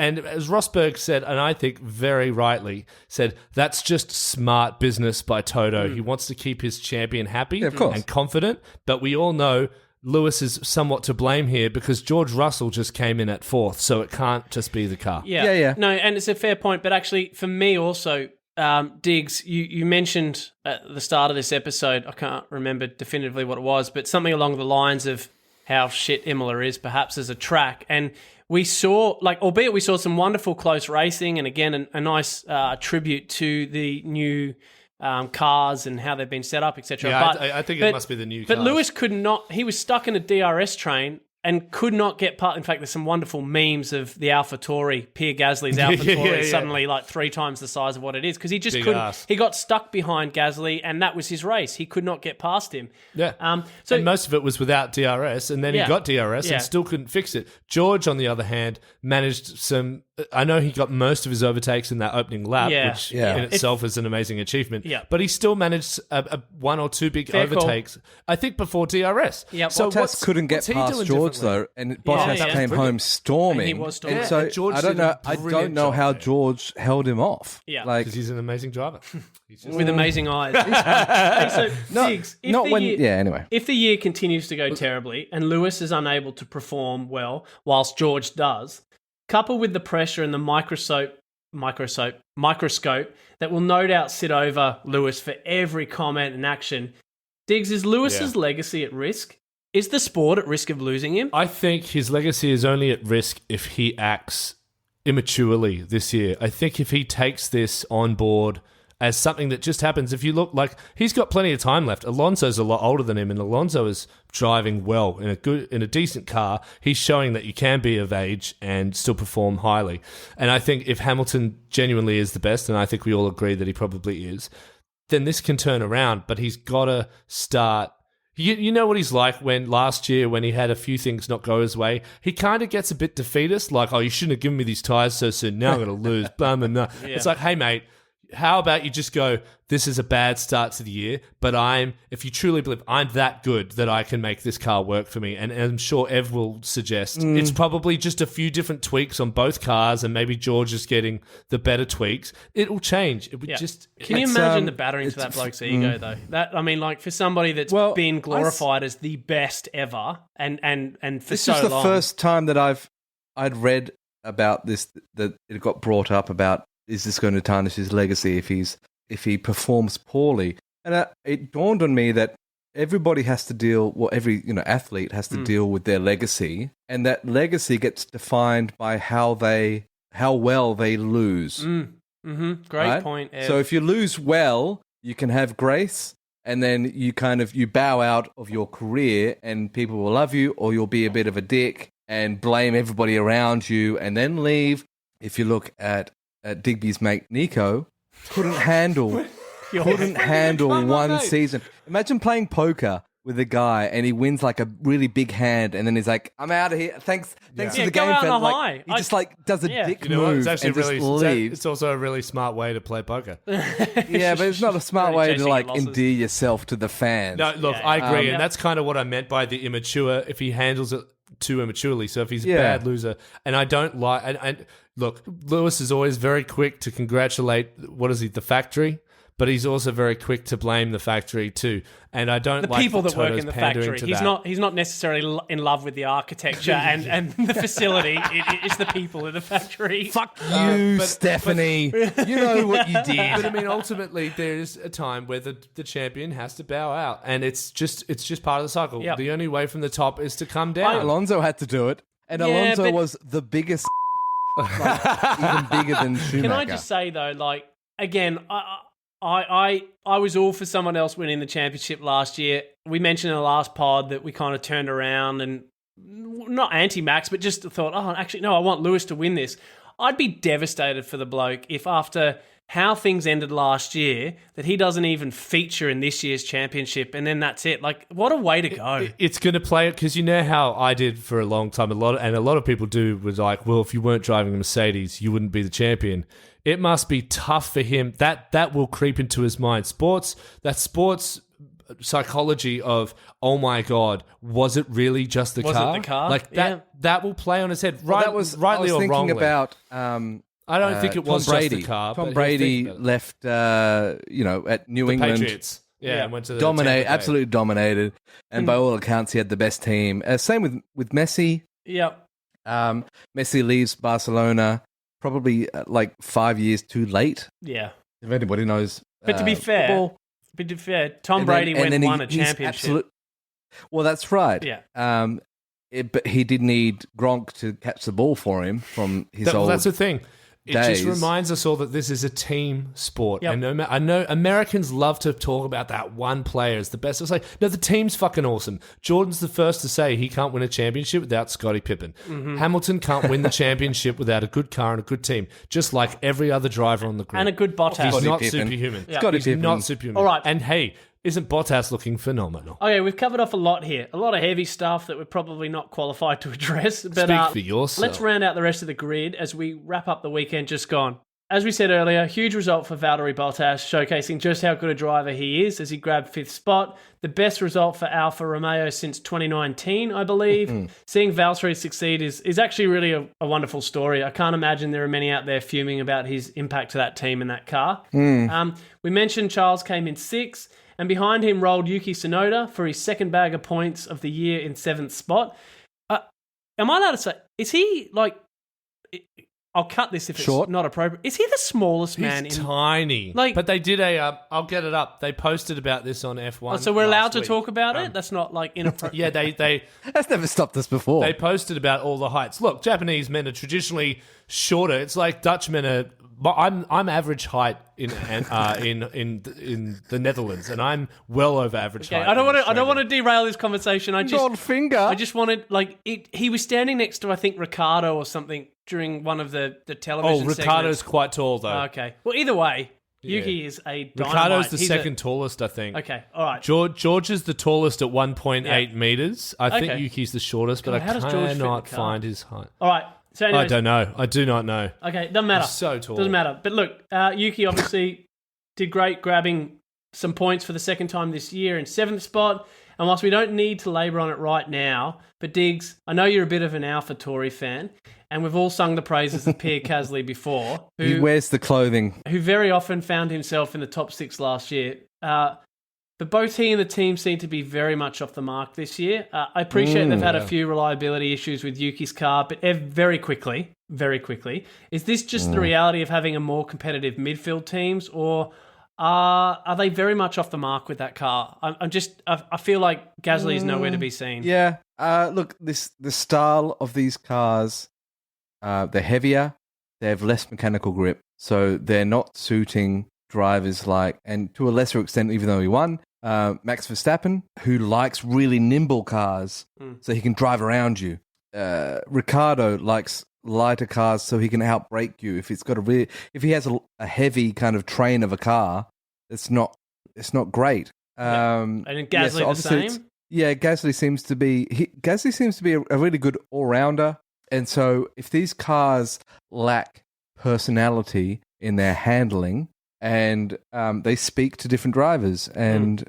Speaker 1: Rosberg said, and I think very rightly said, that's just smart business by Toto. He wants to keep his champion happy and confident, but we all know Lewis is somewhat to blame here because George Russell just came in at fourth, so it can't just be the car.
Speaker 2: Yeah. No, and it's a fair point, but actually for me also, Digz, you mentioned at the start of this episode, I can't remember definitively what it was, but something along the lines of how shit Imola is perhaps as a track. And we saw, albeit we saw some wonderful close racing and again, a nice tribute to the new cars and how they've been set up, etc.
Speaker 1: Yeah, I think it must be the new cars.
Speaker 2: But Lewis could not, he was stuck in a DRS train and could not get past. In fact, there's some wonderful memes of the AlphaTauri, Pierre Gasly's AlphaTauri, suddenly like 3 times the size of what it is because he just couldn't. He got stuck behind Gasly, and that was his race. He could not get past him.
Speaker 1: Yeah. And most of it was without DRS, and then he got DRS and still couldn't fix it. George, on the other hand, managed some. I know he got most of his overtakes in that opening lap, which in itself is an amazing achievement. Yeah. But he still managed one or two big overtakes, I think, before DRS.
Speaker 2: Yeah.
Speaker 3: So Bottas couldn't get past George though, and Bottas came home storming. And he was storming. And so George I don't know how George held him off.
Speaker 1: Yeah, because he's an amazing driver.
Speaker 2: With amazing eyes. Digz, if the year continues to go terribly and Lewis is unable to perform well whilst George does, coupled with the pressure and the microscope that will no doubt sit over Lewis for every comment and action, Digz, is Lewis's legacy at risk? Is the sport at risk of losing him?
Speaker 1: I think his legacy is only at risk if he acts immaturely this year. I think if he takes this on board as something that just happens, if you look, he's got plenty of time left. Alonso's a lot older than him, and Alonso is driving well in a decent car. He's showing that you can be of age and still perform highly. And I think if Hamilton genuinely is the best, and I think we all agree that he probably is, then this can turn around. But he's got to start. You know what he's like when last year when he had a few things not go his way, he kind of gets a bit defeatist, like, oh, you shouldn't have given me these tyres so soon. Now I'm going to lose. It's like, hey, mate, how about you just go, this is a bad start to the year, but if you truly believe I'm that good that I can make this car work for me, and I'm sure Ev will suggest it's probably just a few different tweaks on both cars and maybe George is getting the better tweaks. It'll change. It would just...
Speaker 2: Can you imagine the battering to that bloke's ego, though? That, I mean, for somebody that's been glorified as the best ever and for so long...
Speaker 3: This is the first time that I'd read about this, that it got brought up about, is this going to tarnish his legacy if he performs poorly? And it dawned on me that everybody has to deal, every athlete has to deal with their legacy, and that legacy gets defined by how well they lose.
Speaker 2: Great point, Ev.
Speaker 3: So if you lose well, you can have grace, and then you bow out of your career, and people will love you, or you'll be a bit of a dick and blame everybody around you, and then leave. If you look at Digby's mate Nico, couldn't handle one season. Imagine playing poker with a guy and he wins like a really big hand, and then he's like, "I'm out of here. Thanks for the game." He just does a dick move
Speaker 1: it's actually
Speaker 3: and just leaves.
Speaker 1: It's also a really smart way to play poker.
Speaker 3: Yeah, but it's not a smart way to endear yourself to the fans.
Speaker 1: No, look, I agree, and that's kind of what I meant by the immature. If he handles it too immaturely. So if he's a bad loser, and I don't like, and look, Lewis is always very quick to congratulate, the factory, but he's also very quick to blame the factory too. And I don't like
Speaker 2: people that work in the factory. He's not necessarily in love with the architecture and the facility. It's the people in the factory.
Speaker 3: Fuck you, Stephanie. You know what you did.
Speaker 1: But I mean, ultimately, there's a time where the champion has to bow out, and it's just part of the cycle. Yep. The only way from the top is to come down.
Speaker 3: Alonso had to do it, and Alonso was the biggest, even bigger than Schumacher.
Speaker 2: Can I just say though, again, I was all for someone else winning the championship last year. We mentioned in the last pod that we kind of turned around and not anti-Max, but just thought, actually, no, I want Lewis to win this. I'd be devastated for the bloke if after how things ended last year that he doesn't even feature in this year's championship, and then that's it. What a way to go.
Speaker 1: It's going to play it, because you know how I did for a long time. A lot of people do was like, well, if you weren't driving a Mercedes, you wouldn't be the champion. It must be tough for him. That will creep into his mind. Sports psychology of, oh my God, was it really just the car?
Speaker 2: Was it the car?
Speaker 1: That will play on his head,
Speaker 3: rightly or wrongly.
Speaker 1: Thinking
Speaker 3: about
Speaker 1: I don't think it was
Speaker 3: Tom Brady.
Speaker 1: just the car.
Speaker 3: Tom Brady left, at New England.
Speaker 1: Patriots. Yeah, and went to
Speaker 3: absolutely dominated. And by all accounts, he had the best team. Same with Messi.
Speaker 2: Yep.
Speaker 3: Messi leaves Barcelona probably 5 years too late.
Speaker 2: Yeah.
Speaker 3: If anybody knows.
Speaker 2: But to be fair, Tom Brady went and won a championship.
Speaker 3: Well, that's right.
Speaker 2: Yeah.
Speaker 3: But he did need Gronk to catch the ball for him from his old
Speaker 1: That's the thing. It
Speaker 3: days.
Speaker 1: just reminds us all that this is a team sport.
Speaker 2: Yep.
Speaker 1: And I know Americans love to talk about that one player as the best. It's like, no, the team's fucking awesome. Jordan's the first to say he can't win a championship without Scottie Pippen. Mm-hmm. Hamilton can't win the championship without a good car and a good team, just like every other driver on the grid.
Speaker 2: And a good Bottas.
Speaker 1: He's not superhuman.
Speaker 3: Yep.
Speaker 1: He's not superhuman.
Speaker 2: All right.
Speaker 1: And hey, isn't Bottas looking phenomenal?
Speaker 2: Okay, we've covered off a lot here. A lot of heavy stuff that we're probably not qualified to address. But
Speaker 1: Speak for yourself.
Speaker 2: Let's round out the rest of the grid as we wrap up the weekend just gone. As we said earlier, huge result for Valtteri Bottas, showcasing just how good a driver he is as he grabbed 5th spot. The best result for Alfa Romeo since 2019, I believe. Mm-hmm. Seeing Valtteri succeed is actually really a wonderful story. I can't imagine there are many out there fuming about his impact to that team and that car. We mentioned Charles came in 6th, and behind him rolled Yuki Tsunoda for his second bag of points of the year in 7th spot. Am I allowed to say, is he I'll cut this if it's not appropriate. Is he the smallest man?
Speaker 1: He's tiny. But they did I'll get it up. They posted about this on F1.
Speaker 2: So we're allowed to talk about it? That's not inappropriate.
Speaker 1: Yeah, they
Speaker 3: That's never stopped us before.
Speaker 1: They posted about all the heights. Look, Japanese men are traditionally shorter. It's like Dutch men are. I'm average height in the Netherlands, and I'm well over average height.
Speaker 2: I don't want to derail this conversation. I just wanted he was standing next to, I think, Ricardo or something during one of the television.
Speaker 1: Oh, Ricardo's quite tall though.
Speaker 2: Okay. Well, either way, Yuki is a dynamite.
Speaker 1: Ricardo's the second tallest, I think.
Speaker 2: Okay, all right.
Speaker 1: George is the tallest at 1.8 meters. I think Yuki's the shortest, but I cannot find his height.
Speaker 2: All right. So anyways,
Speaker 1: I don't know. I do not know.
Speaker 2: Okay, doesn't matter.
Speaker 1: He's so tall.
Speaker 2: Doesn't matter. But look, Yuki obviously did great, grabbing some points for the second time this year in 7th spot. And whilst we don't need to labour on it right now, but Digz, I know you're a bit of an AlphaTauri fan, and we've all sung the praises of Pierre Gasly before.
Speaker 3: He wears the clothing.
Speaker 2: Who very often found himself in the top 6 last year. But both he and the team seem to be very much off the mark this year. I appreciate they've had a few reliability issues with Yuki's car, but very quickly, is this just the reality of having a more competitive midfield teams, or are they very much off the mark with that car? I feel like Gasly is nowhere to be seen.
Speaker 3: Yeah. Look, the style of these cars, they're heavier, they have less mechanical grip, so they're not suiting drivers and to a lesser extent, even though he won, Max Verstappen, who likes really nimble cars so he can drive around you. Ricardo likes lighter cars so he can outbrake you. If he has a heavy kind of train of a car, it's not great.
Speaker 2: And Gasly the same?
Speaker 3: Gasly seems to be a really good all-rounder. And so if these cars lack personality in their handling, and they speak to different drivers, and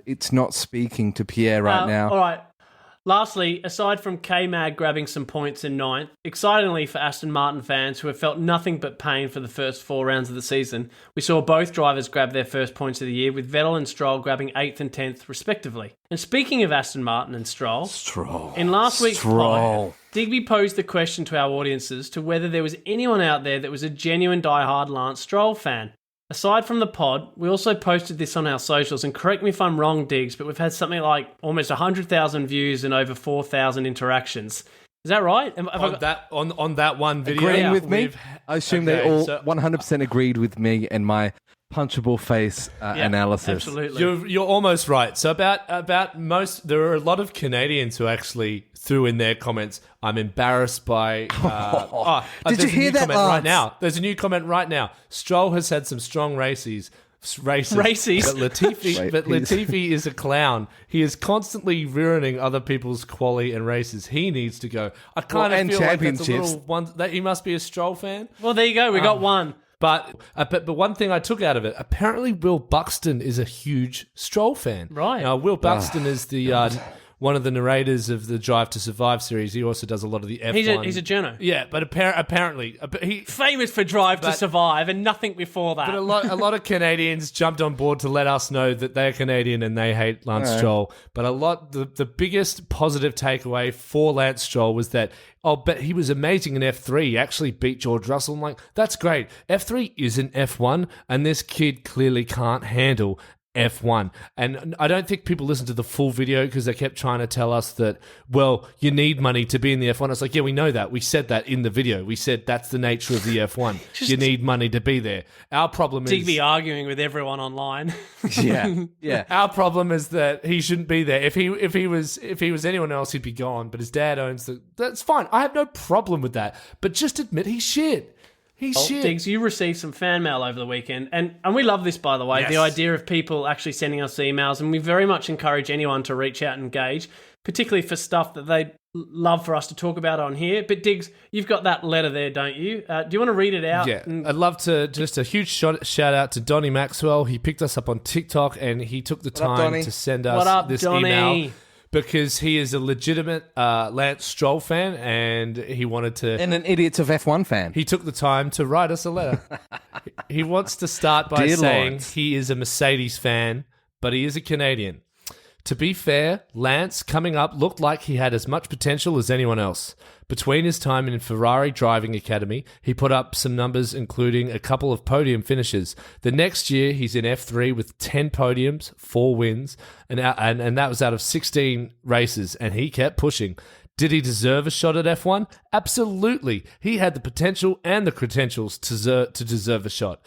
Speaker 3: it's not speaking to Pierre right now.
Speaker 2: All right, Lastly, aside from K-Mag grabbing some points in ninth, excitingly for Aston Martin fans who have felt nothing but pain for the first 4 rounds of the season, we saw both drivers grab their first points of the year, with Vettel and Stroll grabbing 8th and 10th respectively. And speaking of Aston Martin and Stroll, in last week's pod, Digby posed the question to our audiences to whether there was anyone out there that was a genuine diehard Lance Stroll fan. Aside from the pod, we also posted this on our socials, and correct me if I'm wrong, Diggs, but we've had something like almost 100,000 views and over 4,000 interactions. Is that right?
Speaker 1: On that one video?
Speaker 3: Agreeing with me? I assume they all 100% agreed with me and my punchable face analysis.
Speaker 2: Absolutely.
Speaker 1: You're almost right. So about most, there are a lot of Canadians who actually threw in their comments, I'm embarrassed by...
Speaker 3: Did you hear that,
Speaker 1: comment right now? There's a new comment right now. Stroll has had some strong races. But Latifi is a clown. He is constantly ruining other people's quali and races. He needs to go. I kind of feel like that's a little one. That he must be a Stroll fan.
Speaker 2: Well, there you go. We got one.
Speaker 1: But one thing I took out of it, apparently Will Buxton is a huge Stroll fan.
Speaker 2: Right.
Speaker 1: Now, Will Buxton is the one of the narrators of the Drive to Survive series. He also does a lot of the F1.
Speaker 2: He's a journo.
Speaker 1: Yeah, but apparently...
Speaker 2: famous for Drive to Survive and nothing before that.
Speaker 1: But a lot of Canadians jumped on board to let us know that they're Canadian and they hate Lance Stroll. But the biggest positive takeaway for Lance Stroll was that, but he was amazing in F3. He actually beat George Russell. I'm like, that's great. F3 isn't F1, and this kid clearly can't handle F1. And I don't think people listened to the full video because they kept trying to tell us that, well, you need money to be in the F1. I was like, yeah, we know that. We said that in the video. We said that's the nature of the F1. You need money to be there. Our problem is...
Speaker 2: Digby arguing with everyone online.
Speaker 3: Yeah.
Speaker 1: Our problem is that he shouldn't be there. If he was anyone else, he'd be gone. But his dad owns the... That's fine. I have no problem with that. But just admit he's shit.
Speaker 2: Diggs, you received some fan mail over the weekend, and we love this, by the way, the idea of people actually sending us emails, and we very much encourage anyone to reach out and engage, particularly for stuff that they'd love for us to talk about on here. But Diggs, you've got that letter there, don't you? Do you want to read it out?
Speaker 1: Yeah, I'd love to. Just a huge shout out to Donnie Maxwell. He picked us up on TikTok, and he took the time to send us this email. Because he is a legitimate Lance Stroll fan, and he wanted to...
Speaker 3: And an Idiots of F1 fan.
Speaker 1: He took the time to write us a letter. He wants to start by saying he is a Mercedes fan, but he is a Canadian. To be fair, Lance, coming up, looked like he had as much potential as anyone else. Between his time in Ferrari Driving Academy, he put up some numbers, including a couple of podium finishes. The next year, he's in F3 with 10 podiums, 4 wins, and that was out of 16 races, and he kept pushing. Did he deserve a shot at F1? Absolutely. He had the potential and the credentials to deserve a shot.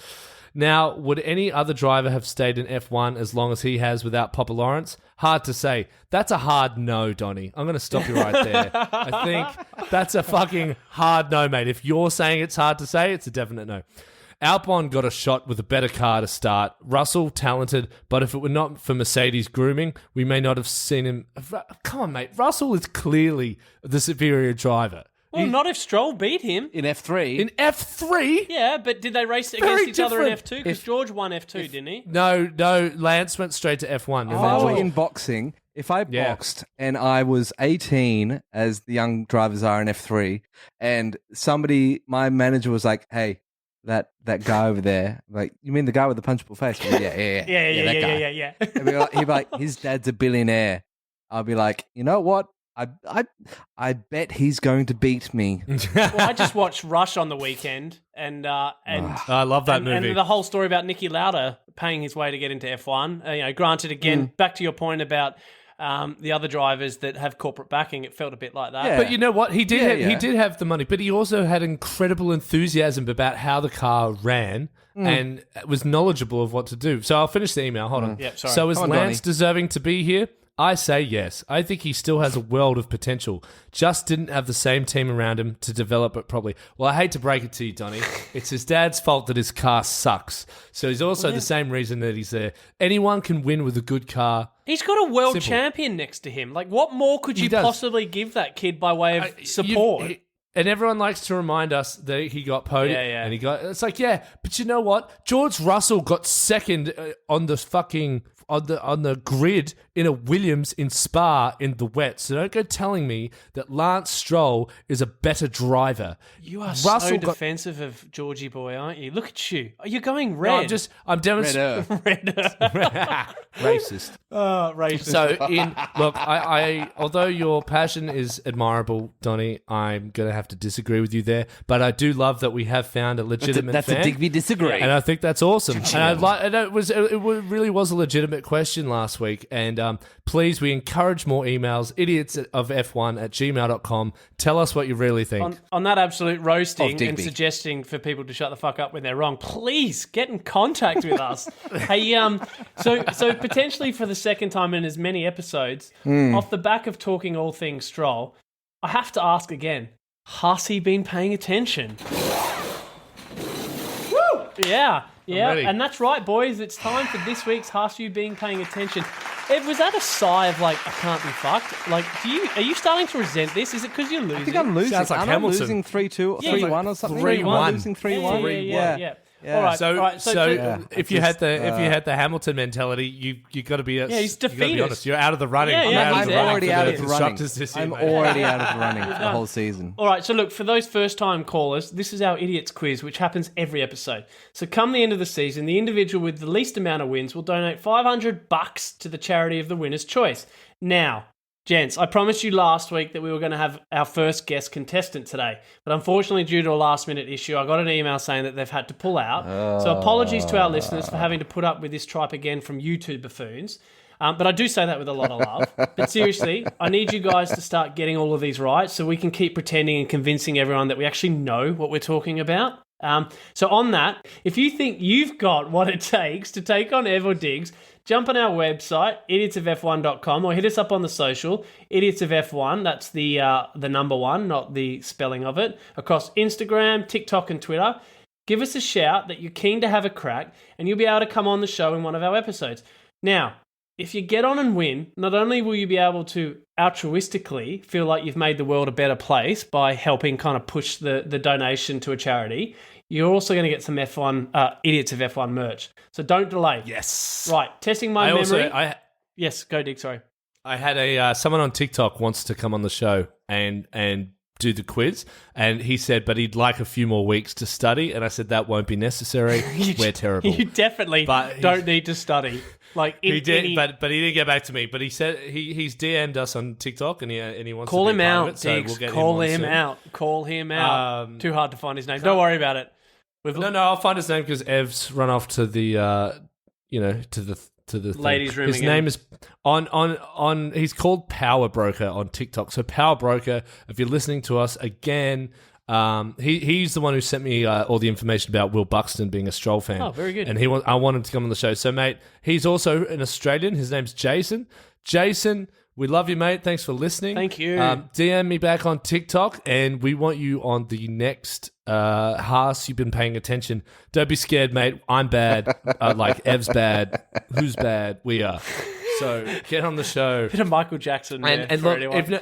Speaker 1: Now, would any other driver have stayed in F1 as long as he has without Papa Lawrence? Hard to say. That's a hard no, Donnie. I'm going to stop you right there. I think that's a fucking hard no, mate. If you're saying it's hard to say, it's a definite no. Albon got a shot with a better car to start. Russell, talented, but if it were not for Mercedes grooming, we may not have seen him. Come on, mate. Russell is clearly the superior driver.
Speaker 2: Well, not if Stroll beat him.
Speaker 3: In F3?
Speaker 1: In F3?
Speaker 2: Yeah, but did they race against each other in F2? Because George won F2, didn't he?
Speaker 1: No, Lance went straight to F1.
Speaker 3: If I were in boxing, if I boxed and I was 18, as the young drivers are in F3, and my manager was like, hey, that guy over there, like, you mean the guy with the punchable face? Like, yeah. He'd be like, his dad's a billionaire. I'll be like, you know what? I bet he's going to beat me.
Speaker 2: Well, I just watched Rush on the weekend, and
Speaker 1: I love that movie.
Speaker 2: And the whole story about Niki Lauda paying his way to get into F1. Granted, again, back to your point about the other drivers that have corporate backing, it felt a bit like that.
Speaker 1: Yeah. But you know what? He did have the money, but he also had incredible enthusiasm about how the car ran and was knowledgeable of what to do. So I'll finish the email. Hold on.
Speaker 2: Yep, sorry.
Speaker 1: So is Lance deserving to be here? I say yes. I think he still has a world of potential. Just didn't have the same team around him to develop it properly. Well, I hate to break it to you, Donnie. It's his dad's fault that his car sucks. So he's also the same reason that he's there. Anyone can win with a good car.
Speaker 2: He's got a world champion next to him. Like, what more could you possibly give that kid by way of support?
Speaker 1: And everyone likes to remind us that he got podium. And he got. It's like, but you know what? George Russell got second on the fucking on the grid in a Williams in Spa in the wet. So don't go telling me that Lance Stroll is a better driver.
Speaker 2: You are so defensive of Georgie boy, aren't you? Look at you. You're going red.
Speaker 1: No, I'm demonstrating. Racist.
Speaker 2: Oh, racist.
Speaker 1: So look, I although your passion is admirable, Donnie, I'm going to have to disagree with you there. But I do love that we have found a legitimate
Speaker 3: That's
Speaker 1: fan.
Speaker 3: a Digby disagree.
Speaker 1: And I think that's awesome. And it really was a legitimate question last week. And please, we encourage more emails, idiotsoff1@gmail.com. Tell us what you really think.
Speaker 2: On that absolute roasting and suggesting for people to shut the fuck up when they're wrong, please get in contact with us. Hey, so potentially for the second time in as many episodes, off the back of talking all things Stroll, I have to ask again, has he been paying attention? Woo! Yeah, and that's right, boys. It's time for this week's Has You Been Paying Attention? Ev, was that a sigh of like, I can't be fucked? Like, are you starting to resent this? Is it because you're losing?
Speaker 3: I think I'm losing.
Speaker 1: Sounds like Hamilton.
Speaker 3: I'm losing 3-2 or 3-1 or something.
Speaker 1: 3-1.
Speaker 3: Losing 3-1.
Speaker 2: Yeah.
Speaker 3: Yeah.
Speaker 2: All right.
Speaker 1: So if you had the Hamilton mentality, you got to be
Speaker 2: he's defeated.
Speaker 1: Be honest. You're out of the running.
Speaker 3: I'm already out of the running.
Speaker 1: I'm
Speaker 3: already out of the running for the whole season.
Speaker 2: All right. So look, for those first-time callers, this is our idiots quiz, which happens every episode. So come the end of the season, the individual with the least amount of wins will donate $500 to the charity of the winner's choice. Now, gents, I promised you last week that we were going to have our first guest contestant today. But unfortunately, due to a last-minute issue, I got an email saying that they've had to pull out. So apologies to our listeners for having to put up with this tripe again from you two buffoons. But I do say that with a lot of love. But seriously, I need you guys to start getting all of these right so we can keep pretending and convincing everyone that we actually know what we're talking about. So on that, if you think you've got what it takes to take on Ev or Digz, jump on our website, idiotsoff1.com, or hit us up on the social, idiotsoff1, that's the number one, not the spelling of it, across Instagram, TikTok, and Twitter. Give us a shout that you're keen to have a crack, and you'll be able to come on the show in one of our episodes. Now, if you get on and win, not only will you be able to altruistically feel like you've made the world a better place by helping kind of push the donation to a charity, you're also going to get some Idiots of F1 merch. So don't delay.
Speaker 1: Yes.
Speaker 2: Right. Testing my memory. Yes, go Dick, sorry.
Speaker 1: I had someone on TikTok wants to come on the show and do the quiz, and he said, but he'd like a few more weeks to study, and I said, that won't be necessary. We're terrible.
Speaker 2: You definitely don't need to study. Like
Speaker 1: he did, but he didn't get back to me. But he said he's DM'd us on TikTok, and he wants
Speaker 2: call
Speaker 1: to
Speaker 2: him
Speaker 1: be
Speaker 2: out.
Speaker 1: Part of it, so we'll get
Speaker 2: call
Speaker 1: him
Speaker 2: him out. Call him out. Too hard to find his name. Don't worry about it.
Speaker 1: No, I'll find his name because Ev's run off to the to the
Speaker 2: ladies' room.
Speaker 1: His
Speaker 2: again.
Speaker 1: name is on. He's called Power Broker on TikTok. So Power Broker, if you're listening to us again. He's the one who sent me all the information about Will Buxton being a Stroll fan.
Speaker 2: Oh, very good.
Speaker 1: And I wanted to come on the show. So, mate, he's also an Australian. His name's Jason. Jason, we love you, mate. Thanks for listening.
Speaker 2: Thank you.
Speaker 1: DM me back on TikTok, and we want you on the next Haas. You've been paying attention. Don't be scared, mate. I'm bad. Like Ev's bad. Who's bad? We are. So get on the show.
Speaker 2: Bit of Michael Jackson,
Speaker 1: and look, and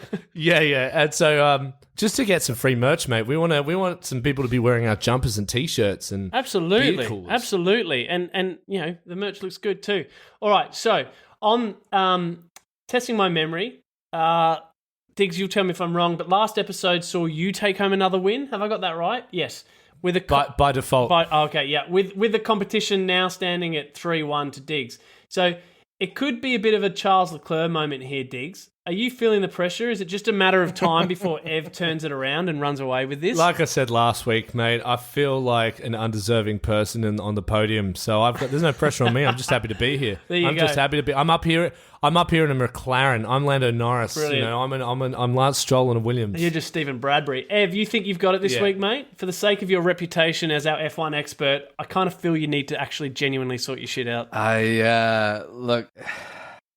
Speaker 1: so just to get some free merch, mate, we want some people to be wearing our jumpers and t-shirts and
Speaker 2: absolutely, and you know the merch looks good too. All right, so on testing my memory, Digz, you'll tell me if I'm wrong, but last episode saw you take home another win. Have I got that right? Yes. With a
Speaker 1: by default.
Speaker 2: Okay, yeah. With the competition now standing at 3-1 to Digz. So it could be a bit of a Charles Leclerc moment here, Digz. Are you feeling the pressure? Is it just a matter of time before Ev turns it around and runs away with this?
Speaker 1: Like I said last week, mate, I feel like an undeserving person on the podium. So there's no pressure on me. I'm just happy to be here. I'm just happy to be. I'm up here in a McLaren. I'm Lando Norris.
Speaker 2: Brilliant.
Speaker 1: You know, I'm Lance Stroll and a Williams.
Speaker 2: You're just Stephen Bradbury. Ev, you think you've got it this week, mate? For the sake of your reputation as our F1 expert, I kind of feel you need to actually genuinely sort your shit out.
Speaker 3: Look.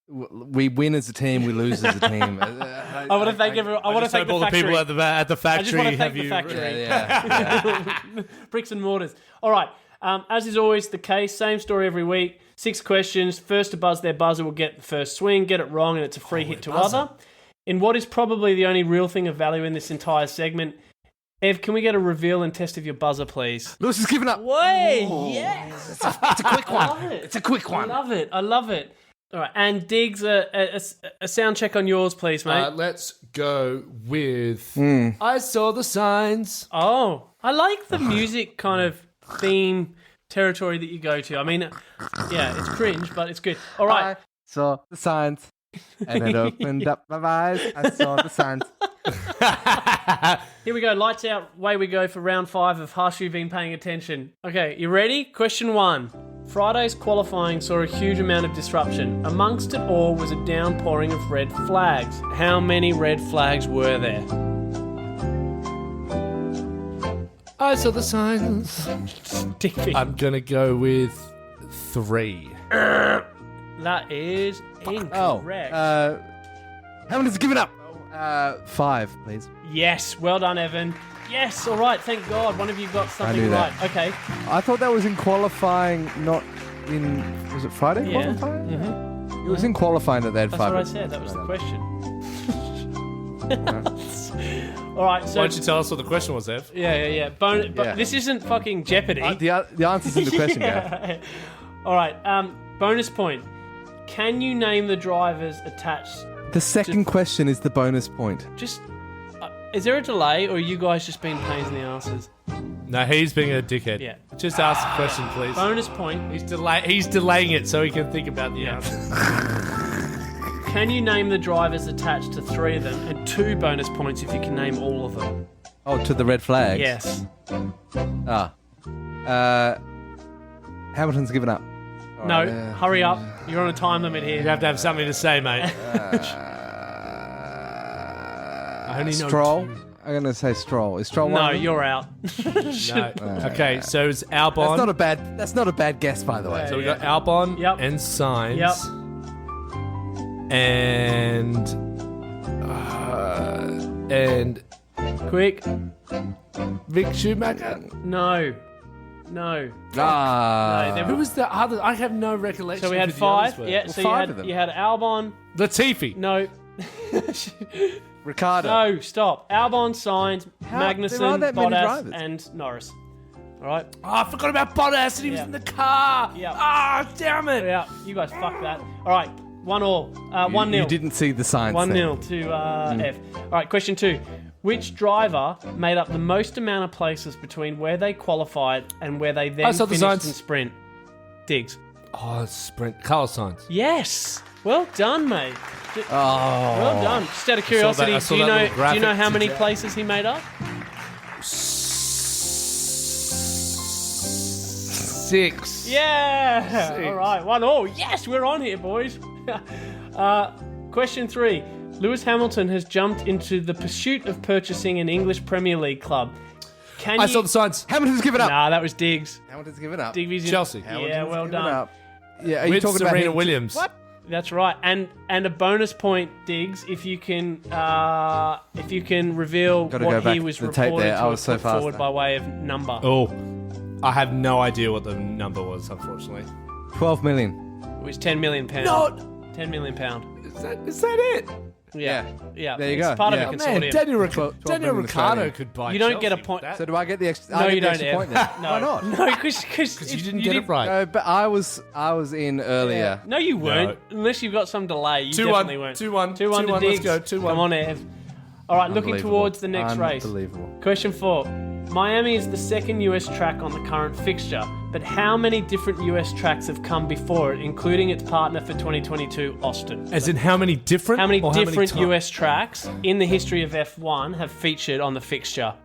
Speaker 3: We win as a team, we lose as a team.
Speaker 2: I want to thank everyone. I want to thank
Speaker 1: all the people at the factory.
Speaker 2: I just want to thank the factory. Yeah. Bricks and mortars. All right. As is always the case, same story every week. 6 questions. First to buzz their buzzer will get the first swing. Get it wrong, and it's a free hit to other. In what is probably the only real thing of value in this entire segment, Ev, can we get a reveal and test of your buzzer, please?
Speaker 3: Lewis has given up.
Speaker 2: Way, yes.
Speaker 3: It's a quick one. It's a quick one.
Speaker 2: I love it. All right, and Diggs, a sound check on yours, please, mate.
Speaker 1: Let's go with I Saw the Signs.
Speaker 2: Oh, I like the music kind of theme territory that you go to. I mean, yeah, it's cringe, but it's good. All right.
Speaker 3: I saw the signs, and it opened up my eyes. I saw the signs.
Speaker 2: Here we go. Lights out. Away we go for round 5 of Harsh, you've been paying attention. Okay, you ready? Question 1. Friday's qualifying saw a huge amount of disruption. Amongst it all was a downpouring of red flags. How many red flags were there?
Speaker 1: I saw the signs. I'm going to go with 3.
Speaker 2: That is incorrect.
Speaker 3: Hamilton's given up. 5, please.
Speaker 2: Yes, well done, Evan. Yes, all right, thank God. One of you got something right. Okay.
Speaker 3: I thought that was in qualifying, not in... Was it Friday qualifying?
Speaker 2: Mm-hmm.
Speaker 3: It was in qualifying that they had 5.
Speaker 2: That's what I said. That was the question. All right, so...
Speaker 1: Why don't you tell us what the question was, Ev?
Speaker 2: Yeah. But this isn't fucking Jeopardy.
Speaker 3: The answer's in the question, Gav.
Speaker 2: All right, bonus point. Can you name the drivers attached...
Speaker 3: The second question is the bonus point.
Speaker 2: Just... is there a delay, or are you guys just being pains in the asses?
Speaker 1: No, he's being a dickhead.
Speaker 2: Yeah.
Speaker 1: Just ask the question, please.
Speaker 2: Bonus point.
Speaker 1: He's delaying it so he can think about the answer.
Speaker 2: Can you name the drivers attached to 3 of them, and 2 bonus points if you can name all of them?
Speaker 3: Oh, to the red flags?
Speaker 2: Yes.
Speaker 3: Hamilton's given up.
Speaker 2: No, hurry up. You're on a time limit here.
Speaker 1: You have to have something to say, mate. I only know
Speaker 3: Stroll?
Speaker 1: 2.
Speaker 3: I'm going to say Stroll. Is Stroll one?
Speaker 2: No, you're out.
Speaker 1: No. Okay, so it's Albon.
Speaker 3: That's not a bad guess, by the way.
Speaker 1: So we got Albon and Sainz.
Speaker 2: Yep.
Speaker 1: And
Speaker 2: Quick.
Speaker 1: Vic Schumacher.
Speaker 2: No.
Speaker 3: Ah.
Speaker 2: No,
Speaker 1: Who was the other? I have no recollection.
Speaker 2: So we had
Speaker 1: who the
Speaker 2: 5.
Speaker 1: others were.
Speaker 2: Yeah, so
Speaker 3: 5 of them.
Speaker 2: you had Albon.
Speaker 1: Latifi.
Speaker 2: No.
Speaker 3: Ricardo.
Speaker 2: No, stop. Albon, Sainz,
Speaker 3: There aren't
Speaker 2: Magnussen,
Speaker 3: that many
Speaker 2: Bottas,
Speaker 3: drivers.
Speaker 2: and Norris. All right?
Speaker 1: Oh, I forgot about Bottas and he was in the car.
Speaker 2: Yeah.
Speaker 1: Ah, damn it.
Speaker 2: Yeah, you guys fucked that. All right, 1-1. 1-0.
Speaker 3: You didn't see the signs.
Speaker 2: 1-0 to F. All right, question 2. Which driver made up the most amount of places between where they qualified and where they then
Speaker 1: saw the
Speaker 2: finished
Speaker 1: signs.
Speaker 2: in sprint? Diggs.
Speaker 1: Oh, sprint. Carlos Sainz.
Speaker 2: Yes. Well done, mate.
Speaker 3: Oh.
Speaker 2: Well done. Just out of curiosity,
Speaker 1: I saw
Speaker 2: do you
Speaker 1: that
Speaker 2: know
Speaker 1: little graphic
Speaker 2: how many
Speaker 1: today.
Speaker 2: places he made up?
Speaker 1: 6.
Speaker 2: Yeah.
Speaker 1: 6.
Speaker 2: All right. 1-0. Yes, we're on here, boys. Question 3. Lewis Hamilton has jumped into the pursuit of purchasing an English Premier League club.
Speaker 1: I saw the signs.
Speaker 3: Hamilton's given up.
Speaker 2: Nah, that was Diggs.
Speaker 3: Hamilton's given up.
Speaker 1: Chelsea.
Speaker 2: Yeah, well done.
Speaker 3: Yeah, are
Speaker 1: With
Speaker 3: you talking about
Speaker 1: Serena
Speaker 3: him?
Speaker 1: Williams.
Speaker 3: What?
Speaker 2: That's right, and a bonus point, Diggs, if you can reveal
Speaker 3: Gotta
Speaker 2: what
Speaker 3: go back
Speaker 2: he was
Speaker 3: to the tape
Speaker 2: reported
Speaker 3: there.
Speaker 2: to
Speaker 3: I was
Speaker 2: have
Speaker 3: so
Speaker 2: put
Speaker 3: fast
Speaker 2: forward
Speaker 3: there.
Speaker 2: by way of number.
Speaker 1: Oh, I have no idea what the number was, unfortunately.
Speaker 3: 12 million.
Speaker 2: It was £10 million.
Speaker 1: No.
Speaker 2: £10 million.
Speaker 1: Is that it?
Speaker 2: Yeah.
Speaker 3: There you
Speaker 2: it's
Speaker 3: go.
Speaker 2: part
Speaker 3: Yeah.
Speaker 2: of a
Speaker 1: Man,
Speaker 2: consortium.
Speaker 1: Daniel
Speaker 3: million
Speaker 1: Ricciardo
Speaker 3: Australian.
Speaker 1: could buy
Speaker 2: You don't
Speaker 1: Chelsea
Speaker 2: get a
Speaker 1: with
Speaker 2: point.
Speaker 1: that.
Speaker 3: So do I get the extra?
Speaker 2: No,
Speaker 3: I get
Speaker 2: you
Speaker 3: the
Speaker 2: don't,
Speaker 3: extra
Speaker 2: Ev.
Speaker 3: point then?
Speaker 2: No.
Speaker 3: Why not?
Speaker 2: No, because
Speaker 1: You didn't get it right.
Speaker 3: But I was in earlier.
Speaker 2: No, you weren't.
Speaker 1: No.
Speaker 2: Unless you've got some delay, you
Speaker 1: 2-1.
Speaker 2: definitely weren't.
Speaker 1: 2-1.
Speaker 2: 2-1 to
Speaker 1: 2-1,
Speaker 2: Diggs.
Speaker 1: let's go. 2-1.
Speaker 2: Come on, Ev. All right, looking
Speaker 3: Unbelievable.
Speaker 2: towards the next race.
Speaker 3: Unbelievable.
Speaker 2: Question 4. Miami is the second US track on the current fixture, but how many different US tracks have come before it, including its partner for 2022, Austin?
Speaker 1: As in how many different?
Speaker 2: How many
Speaker 1: or
Speaker 2: different
Speaker 1: times?
Speaker 2: US tracks in the history of F1 have featured on the fixture?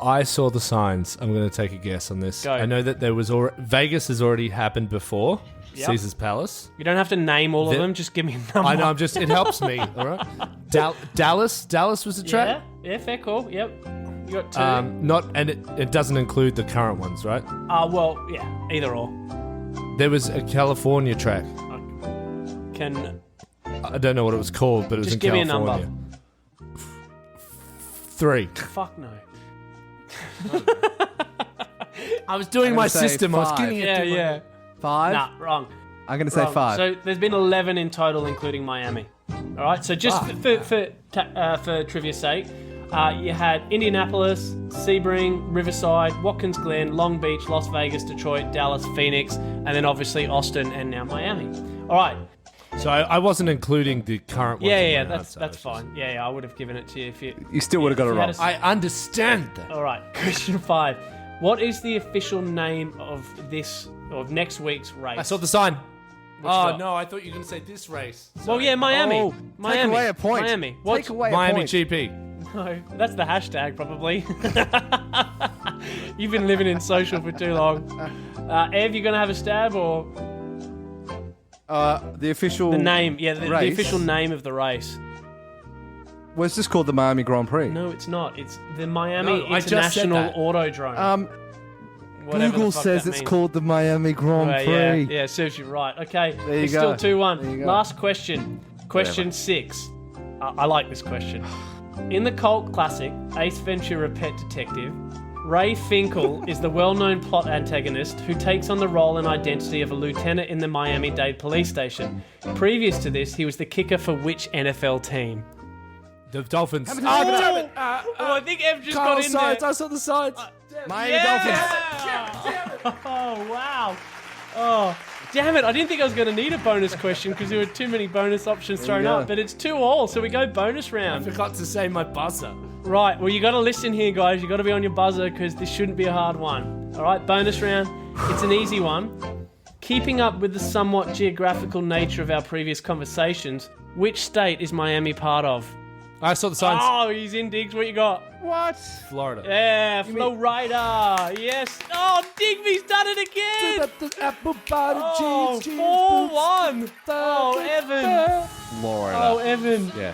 Speaker 1: I saw the signs. I'm going to take a guess on this.
Speaker 2: Go.
Speaker 1: I know that there was Vegas has already happened before.
Speaker 2: Yep.
Speaker 1: Caesar's Palace.
Speaker 2: You don't have to name all of them, just give me a number.
Speaker 1: I know. It helps me. All right. Dallas was the track.
Speaker 2: Yeah, fair call. Yep. You got 2.
Speaker 1: And it doesn't include the current ones, right?
Speaker 2: Well, yeah, either or.
Speaker 1: There was a California track.
Speaker 2: Can
Speaker 1: I don't know what it was called, but it was
Speaker 2: Just
Speaker 1: in
Speaker 2: give me a
Speaker 1: California.
Speaker 2: number.
Speaker 1: 3.
Speaker 2: fuck no.
Speaker 1: I was doing
Speaker 3: I'm
Speaker 1: my
Speaker 3: gonna say
Speaker 1: system. I was
Speaker 3: 5.
Speaker 1: getting it. to my-
Speaker 2: Yeah.
Speaker 3: 5?
Speaker 2: Nah, wrong.
Speaker 3: I'm going to say
Speaker 2: Wrong.
Speaker 3: 5.
Speaker 2: So there's been 11 in total, including Miami. All right. So just for trivia's sake, you had Indianapolis, Sebring, Riverside, Watkins Glen, Long Beach, Las Vegas, Detroit, Dallas, Phoenix, and then obviously Austin and now Miami. All right.
Speaker 1: So I wasn't including the current one.
Speaker 2: Yeah, that's fine. Yeah, I would have given it to you if you...
Speaker 3: You still would have got it wrong.
Speaker 1: I understand that.
Speaker 2: All right, question 5. What is the official name of next week's race?
Speaker 1: I saw the sign.
Speaker 2: What?
Speaker 1: No, I thought you were going to say this race. Sorry.
Speaker 2: Well, yeah, Miami.
Speaker 3: Oh,
Speaker 2: Miami.
Speaker 3: take away a point.
Speaker 2: Miami.
Speaker 3: Take away a
Speaker 1: Miami
Speaker 3: point.
Speaker 1: GP.
Speaker 2: No, that's the hashtag, probably. You've been living in social for too long. Ev, you going to have a stab or...
Speaker 3: The official...
Speaker 2: The name, the official name of the race.
Speaker 3: Well, it's just called the Miami Grand Prix.
Speaker 2: No, it's not. It's the Miami
Speaker 1: I just said
Speaker 2: International
Speaker 1: that.
Speaker 2: Autodrome.
Speaker 3: Whatever Google says it's called the Miami Grand Prix.
Speaker 2: Yeah, serves you right. Okay,
Speaker 3: There you
Speaker 2: it's
Speaker 3: go.
Speaker 2: still
Speaker 3: There
Speaker 2: 2-1.
Speaker 3: you go.
Speaker 2: Last question. Question 6. I like this question. In the cult classic Ace Ventura: Pet Detective, Ray Finkel is the well-known plot antagonist who takes on the role and identity of a lieutenant in the Miami-Dade police station. Previous to this, he was the kicker for which NFL team?
Speaker 1: The Dolphins.
Speaker 2: Damn it! I think Ev just got in there.
Speaker 1: I saw the signs.
Speaker 3: Miami Dolphins.
Speaker 2: Oh, wow. Oh, damn it. I didn't think I was going to need a bonus question because there were too many bonus options thrown
Speaker 3: go.
Speaker 2: up, but it's 2-2, so we go bonus
Speaker 1: I
Speaker 2: round.
Speaker 1: forgot to say my buzzer.
Speaker 2: Right, well, you got to listen here, guys. You got to be on your buzzer because this shouldn't be a hard one. All right, bonus round. It's an easy one. Keeping up with the somewhat geographical nature of our previous conversations, which state is Miami part of?
Speaker 1: I saw the signs.
Speaker 2: Oh, he's in, Diggs. What you got?
Speaker 3: What?
Speaker 1: Florida.
Speaker 2: Yeah, Florida. Yes. Oh, Digby's done it again. Oh, 4-1. Oh, Evan.
Speaker 3: Florida.
Speaker 2: Oh, Evan.
Speaker 3: Yeah.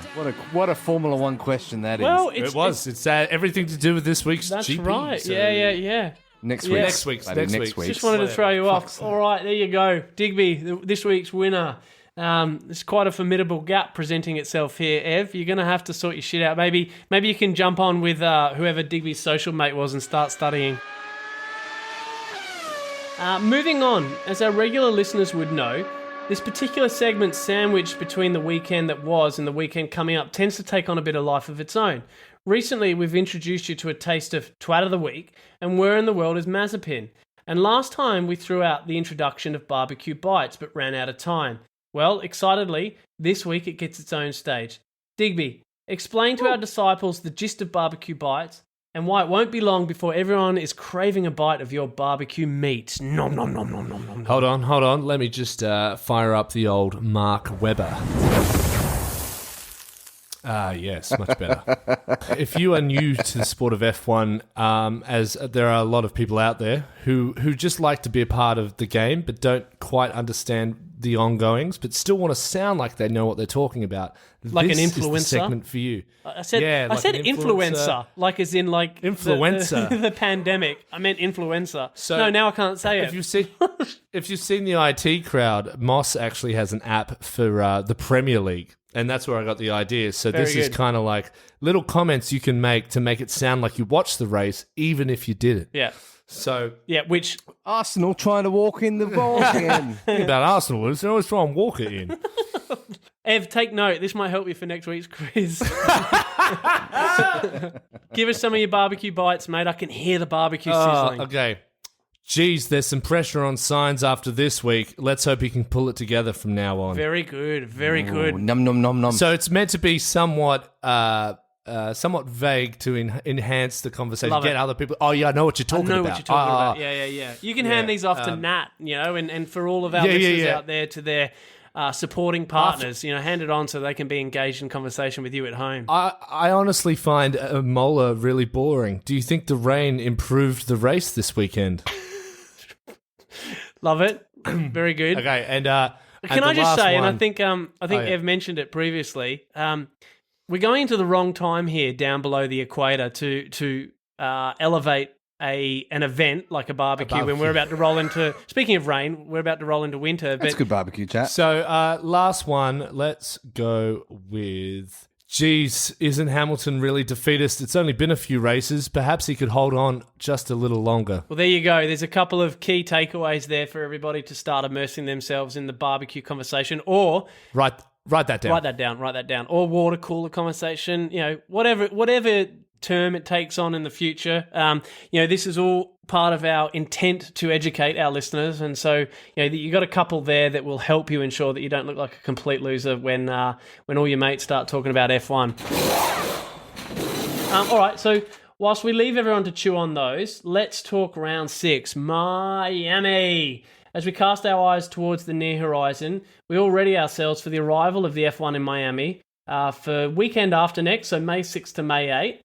Speaker 3: What a Formula One question that is.
Speaker 2: Well,
Speaker 1: It was. It's everything to do with this week's
Speaker 2: That's
Speaker 1: GP.
Speaker 2: right.
Speaker 1: so-
Speaker 2: Yeah.
Speaker 3: next
Speaker 2: yeah.
Speaker 3: week.
Speaker 1: Next week's.
Speaker 2: Just wanted to throw you off. All right, there you go. Digby, this week's winner. It's quite a formidable gap presenting itself here, Ev. You're going to have to sort your shit out. Maybe you can jump on with whoever Digby's social mate was and start studying. Moving on, as our regular listeners would know, this particular segment sandwiched between the weekend that was and the weekend coming up tends to take on a bit of life of its own. Recently, we've introduced you to a taste of Twat of the Week and Where in the World is Mazepin? And last time we threw out the introduction of Barbecue Bites but ran out of time. Well, excitedly, this week it gets its own stage. Digby, explain to our disciples the gist of Barbecue Bites and why it won't be long before everyone is craving a bite of your barbecue meat. Nom nom nom nom nom nom.
Speaker 1: Hold on. Let me just fire up the old Mark Webber. Yes, much better. If you are new to the sport of F1, as there are a lot of people out there who just like to be a part of the game but don't quite understand the ongoings, but still want to sound like they know what they're talking about.
Speaker 2: Like
Speaker 1: this
Speaker 2: an
Speaker 1: is the
Speaker 2: influencer?
Speaker 1: segment for you.
Speaker 2: I said
Speaker 1: like an
Speaker 2: influencer, like as in like
Speaker 1: Influencer.
Speaker 2: the pandemic. I meant influencer.
Speaker 1: So
Speaker 2: no, now I can't say it.
Speaker 1: If you've seen the IT crowd, Moss actually has an app for the Premier League. And that's where I got the idea. So
Speaker 2: Very
Speaker 1: this is
Speaker 2: good.
Speaker 1: kind of like little comments you can make to make it sound like you watched the race, even if you didn't.
Speaker 2: Yeah.
Speaker 1: So
Speaker 2: Yeah, which
Speaker 3: Arsenal trying to walk in the ball again.
Speaker 1: thing about Arsenal is they always try and walk it in.
Speaker 2: Ev, take note. This might help you for next week's quiz. Give us some of your barbecue bites, mate. I can hear the barbecue sizzling.
Speaker 1: Okay. Geez, there's some pressure on Signs after this week. Let's hope he can pull it together from now on.
Speaker 2: Very good. Very good.
Speaker 3: Ooh, num num num num.
Speaker 1: So it's meant to be somewhat vague to enhance the conversation.
Speaker 2: Love
Speaker 1: Get
Speaker 2: it.
Speaker 1: other people. Oh yeah, I know what you're talking
Speaker 2: I know
Speaker 1: about.
Speaker 2: what you're talking about. Yeah. You can hand these off to Nat, and for all of our listeners out there to their supporting partners, hand it on so they can be engaged in conversation with you at home.
Speaker 1: I honestly find Imola really boring. Do you think the rain improved the race this weekend?
Speaker 2: Love it. Very good.
Speaker 1: Okay, and
Speaker 2: Can I just say, and I think
Speaker 1: yeah.
Speaker 2: Ev mentioned it previously, we're going into the wrong time here down below the equator to elevate an event like a barbecue when we're about to roll into, speaking of rain, we're about to roll into winter.
Speaker 3: That's good barbecue chat.
Speaker 1: So last one, let's go with... Geez, isn't Hamilton really defeatist? It's only been a few races. Perhaps he could hold on just a little longer.
Speaker 2: Well, there you go. There's a couple of key takeaways there for everybody to start immersing themselves in the barbecue conversation, or
Speaker 1: Write that down.
Speaker 2: Write that down. Or water cooler conversation. Whatever term it takes on in the future. This is all part of our intent to educate our listeners, and so you got a couple there that will help you ensure that you don't look like a complete loser when all your mates start talking about F1. All right, so whilst we leave everyone to chew on those, let's talk round 6, Miami. As we cast our eyes towards the near horizon, we all ready ourselves for the arrival of the F1 in Miami for weekend after next, so May 6th to May 8th.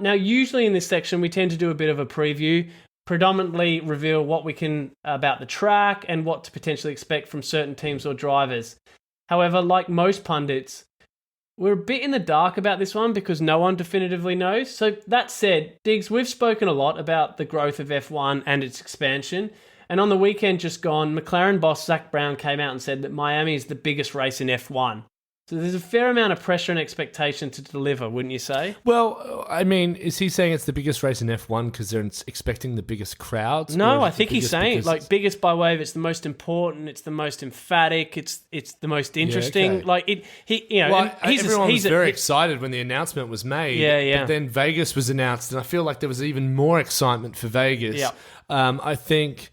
Speaker 2: Now, usually in this section, we tend to do a bit of a preview, predominantly reveal what we can about the track and what to potentially expect from certain teams or drivers. However, like most pundits, we're a bit in the dark about this one because no one definitively knows. So that said, Digz, we've spoken a lot about the growth of F1 and its expansion. And on the weekend just gone, McLaren boss Zach Brown came out and said that Miami is the biggest race in F1. So there's a fair amount of pressure and expectation to deliver, wouldn't you say?
Speaker 1: Well, I mean, is he saying it's the biggest race in F1 because they're expecting the biggest crowds?
Speaker 2: No, I think he's saying biggest by way of it's the most important, it's the most emphatic, it's the most interesting.
Speaker 1: Yeah, okay. Everyone was very excited when the announcement was made.
Speaker 2: Yeah.
Speaker 1: But then Vegas was announced, and I feel like there was even more excitement for Vegas.
Speaker 2: Yeah.
Speaker 1: I think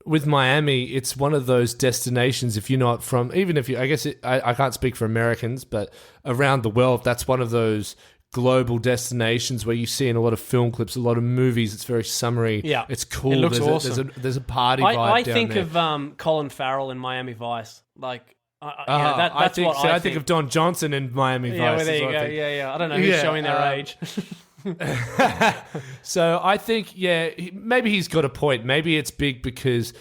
Speaker 1: with Miami, it's one of those destinations, if you're not from, even if you, I guess I can't speak for Americans, but around the world, that's one of those global destinations where you see in a lot of film clips, a lot of movies. It's very summery.
Speaker 2: Yeah.
Speaker 1: It's cool.
Speaker 2: It looks awesome.
Speaker 1: There's a party vibe
Speaker 2: I
Speaker 1: down
Speaker 2: think
Speaker 1: there.
Speaker 2: of Colin Farrell in Miami Vice. I
Speaker 1: think of Don Johnson in Miami Vice.
Speaker 2: Well, there you go. Yeah. I don't know who's showing their age.
Speaker 1: So I think, maybe he's got a point. Maybe it's big because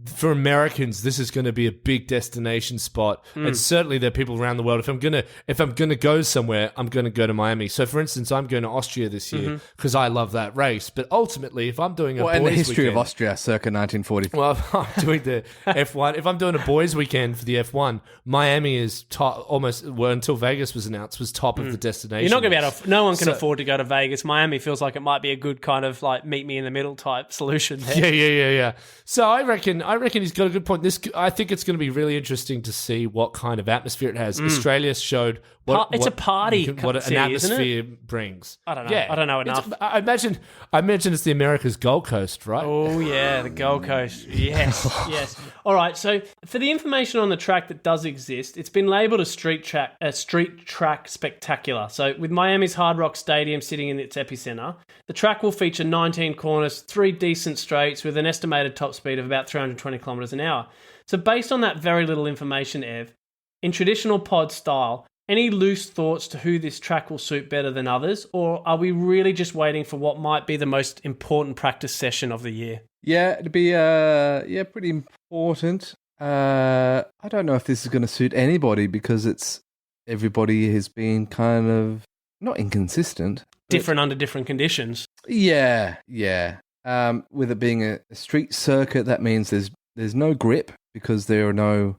Speaker 1: for Americans, this is going to be a big destination spot, and certainly there are people around the world. If I'm gonna go somewhere, I'm gonna go to Miami. So, for instance, I'm going to Austria this year because I love that race. But ultimately, if I'm doing
Speaker 3: and the history of Austria, circa 1944.
Speaker 1: Well, if I'm doing the F1, if I'm doing a boys' weekend for the F1, Miami is until Vegas was announced, was top of the destination.
Speaker 2: You're not going to be able to. No one can afford to go to Vegas. Miami feels like it might be a good kind of like meet me in the middle type solution there.
Speaker 1: Yeah. So I reckon he's got a good point. I think it's going to be really interesting to see what kind of atmosphere it has. Australia showed what
Speaker 2: a party.
Speaker 1: What an atmosphere brings.
Speaker 2: I don't know. I don't know enough.
Speaker 1: I imagine it's the America's Gold Coast, right?
Speaker 2: Oh yeah, the Gold Coast. Yes. All right. So for the information on the track that does exist, it's been labelled a street track spectacular. So with Miami's Hard Rock Stadium sitting in its epicenter, the track will feature 19 corners, 3 decent straights with an estimated top speed of about 320 kilometers an hour. So based on that very little information, Ev, in traditional pod style, any loose thoughts to who this track will suit better than others, or are we really just waiting for what might be the most important practice session of the year?
Speaker 3: Yeah, it'd be pretty important. I don't know if this is going to suit anybody because everybody has been kind of not inconsistent,
Speaker 2: different under different conditions.
Speaker 3: Yeah. With it being a street circuit, that means there's no grip because there are no.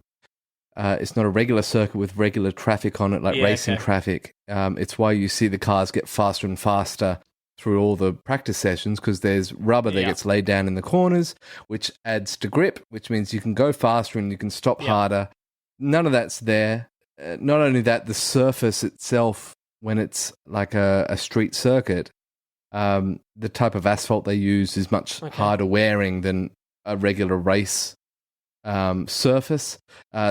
Speaker 3: It's not a regular circuit with regular traffic on it, like racing traffic. It's why you see the cars get faster and faster through all the practice sessions because there's rubber that gets laid down in the corners, which adds to grip, which means you can go faster and you can stop harder. None of that's there. Not only that, the surface itself, when it's like a street circuit, the type of asphalt they use is much harder wearing than a regular race surface.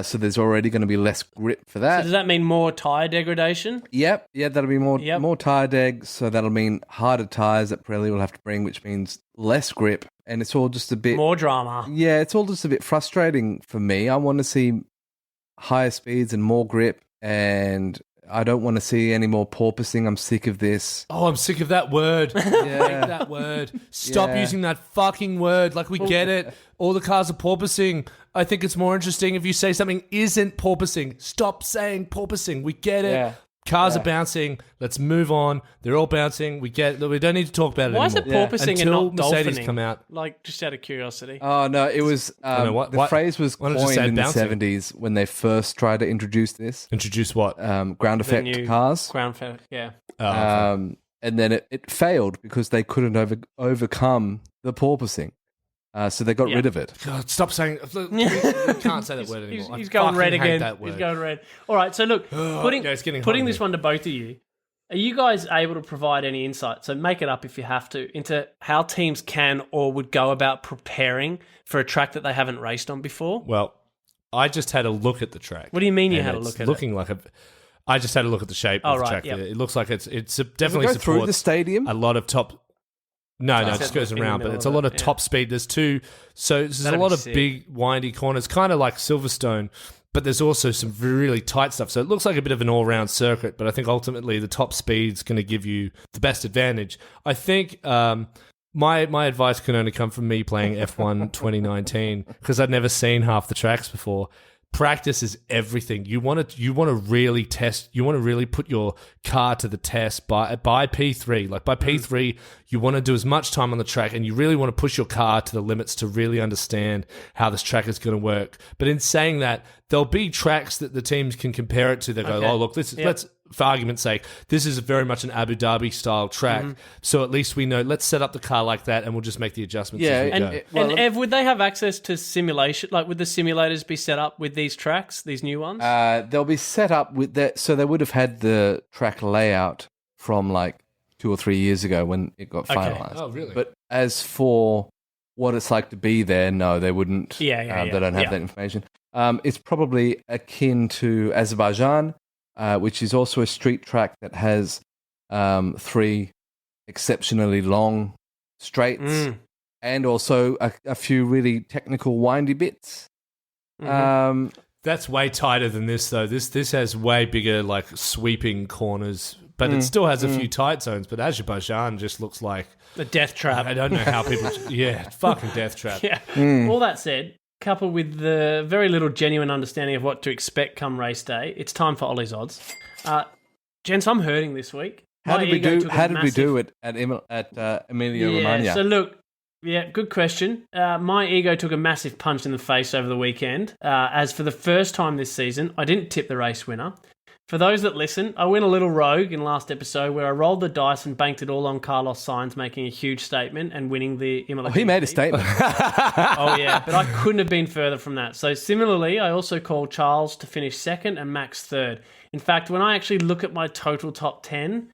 Speaker 3: So there's already going to be less grip for that.
Speaker 2: So does that mean more tyre degradation?
Speaker 3: Yep. Yeah, that'll be more tyre deg. So that'll mean harder tyres that Pirelli will have to bring, which means less grip. And it's all just a bit...
Speaker 2: more drama.
Speaker 3: Yeah, it's all just a bit frustrating for me. I want to see higher speeds and more grip, and I don't want to see any more porpoising. I'm sick of this.
Speaker 1: Oh, I'm sick of that word. I hate that word. Stop using that fucking word. Like, we get it. All the cars are porpoising. I think it's more interesting if you say something isn't porpoising. Stop saying porpoising. We get it.
Speaker 3: Yeah.
Speaker 1: Cars are bouncing. Let's move on. They're all bouncing. We get it. We don't need to talk about it
Speaker 2: Why
Speaker 1: anymore.
Speaker 2: is it porpoising and not
Speaker 1: Mercedes
Speaker 2: dolphining?
Speaker 1: come out.
Speaker 2: Like, just out of curiosity.
Speaker 3: Oh, no, it was... the phrase was coined in the
Speaker 1: bouncing?
Speaker 3: 70s when they first tried to introduce this.
Speaker 1: Introduce what?
Speaker 3: Ground effect cars.
Speaker 2: Ground effect, yeah.
Speaker 3: And then it failed because they couldn't overcome the porpoising. So they got rid of it.
Speaker 1: God, stop saying... We can't say that word anymore.
Speaker 2: He's going red again.
Speaker 1: That word.
Speaker 2: He's going red. All right, so look, putting this one to both of you, Are you guys able to provide any insight? So make it up if you have to, into how teams can or would go about preparing for a track that they haven't raced on before?
Speaker 1: Well, I just had a look at the track.
Speaker 2: What do you mean you had a look at it?
Speaker 1: I just had a look at the shape of the track.
Speaker 2: Yep.
Speaker 1: It looks like it's definitely
Speaker 3: Does it go
Speaker 1: supports
Speaker 3: through the stadium?
Speaker 1: a lot of top. No, it just goes around, but it's a lot of top speed. There's there's a lot of big windy corners, kind of like Silverstone, but there's also some really tight stuff. So it looks like a bit of an all-round circuit, but I think ultimately the top speed's going to give you the best advantage. I think my advice can only come from me playing F1 2019 because I'd never seen half the tracks before. Practice is everything. You want to really test. You want to really put your car to the test by P3. Like by P3, you want to do as much time on the track, and you really want to push your car to the limits to really understand how this track is going to work. But in saying that, there'll be tracks that the teams can compare it to. They go, oh look, let's for argument's sake, this is very much an Abu Dhabi style track. So at least we know. Let's set up the car like that, and we'll just make the adjustments. As we go.
Speaker 2: And Ev, would they have access to simulation? Like, would the simulators be set up with these tracks, these new ones?
Speaker 3: They'll be set up with that. So they would have had the track layout from like 2 or 3 years ago when it got finalized.
Speaker 1: Oh, really?
Speaker 3: But as for what it's like to be there, no, they wouldn't. They don't have that information. It's probably akin to Azerbaijan, which is also a street track that has 3 exceptionally long straights and also a few really technical windy bits.
Speaker 1: That's way tighter than this, though. This has way bigger, like, sweeping corners, but it still has a few tight zones. But Azerbaijan just looks like
Speaker 2: a death trap.
Speaker 1: I don't know how people... fucking death trap.
Speaker 2: Yeah. All that said, coupled with the very little genuine understanding of what to expect come race day, it's time for Ollie's Odds. Gents, I'm hurting this week.
Speaker 3: How did we do it at Emilia-Romagna?
Speaker 2: So look, good question. My ego took a massive punch in the face over the weekend, as for the first time this season, I didn't tip the race winner. For those that listen, I went a little rogue in last episode where I rolled the dice and banked it all on Carlos Sainz making a huge statement and winning the Imola GP.
Speaker 3: He made a statement.
Speaker 2: But I couldn't have been further from that. So similarly, I also called Charles to finish second and Max third. In fact, when I actually look at my total top 10,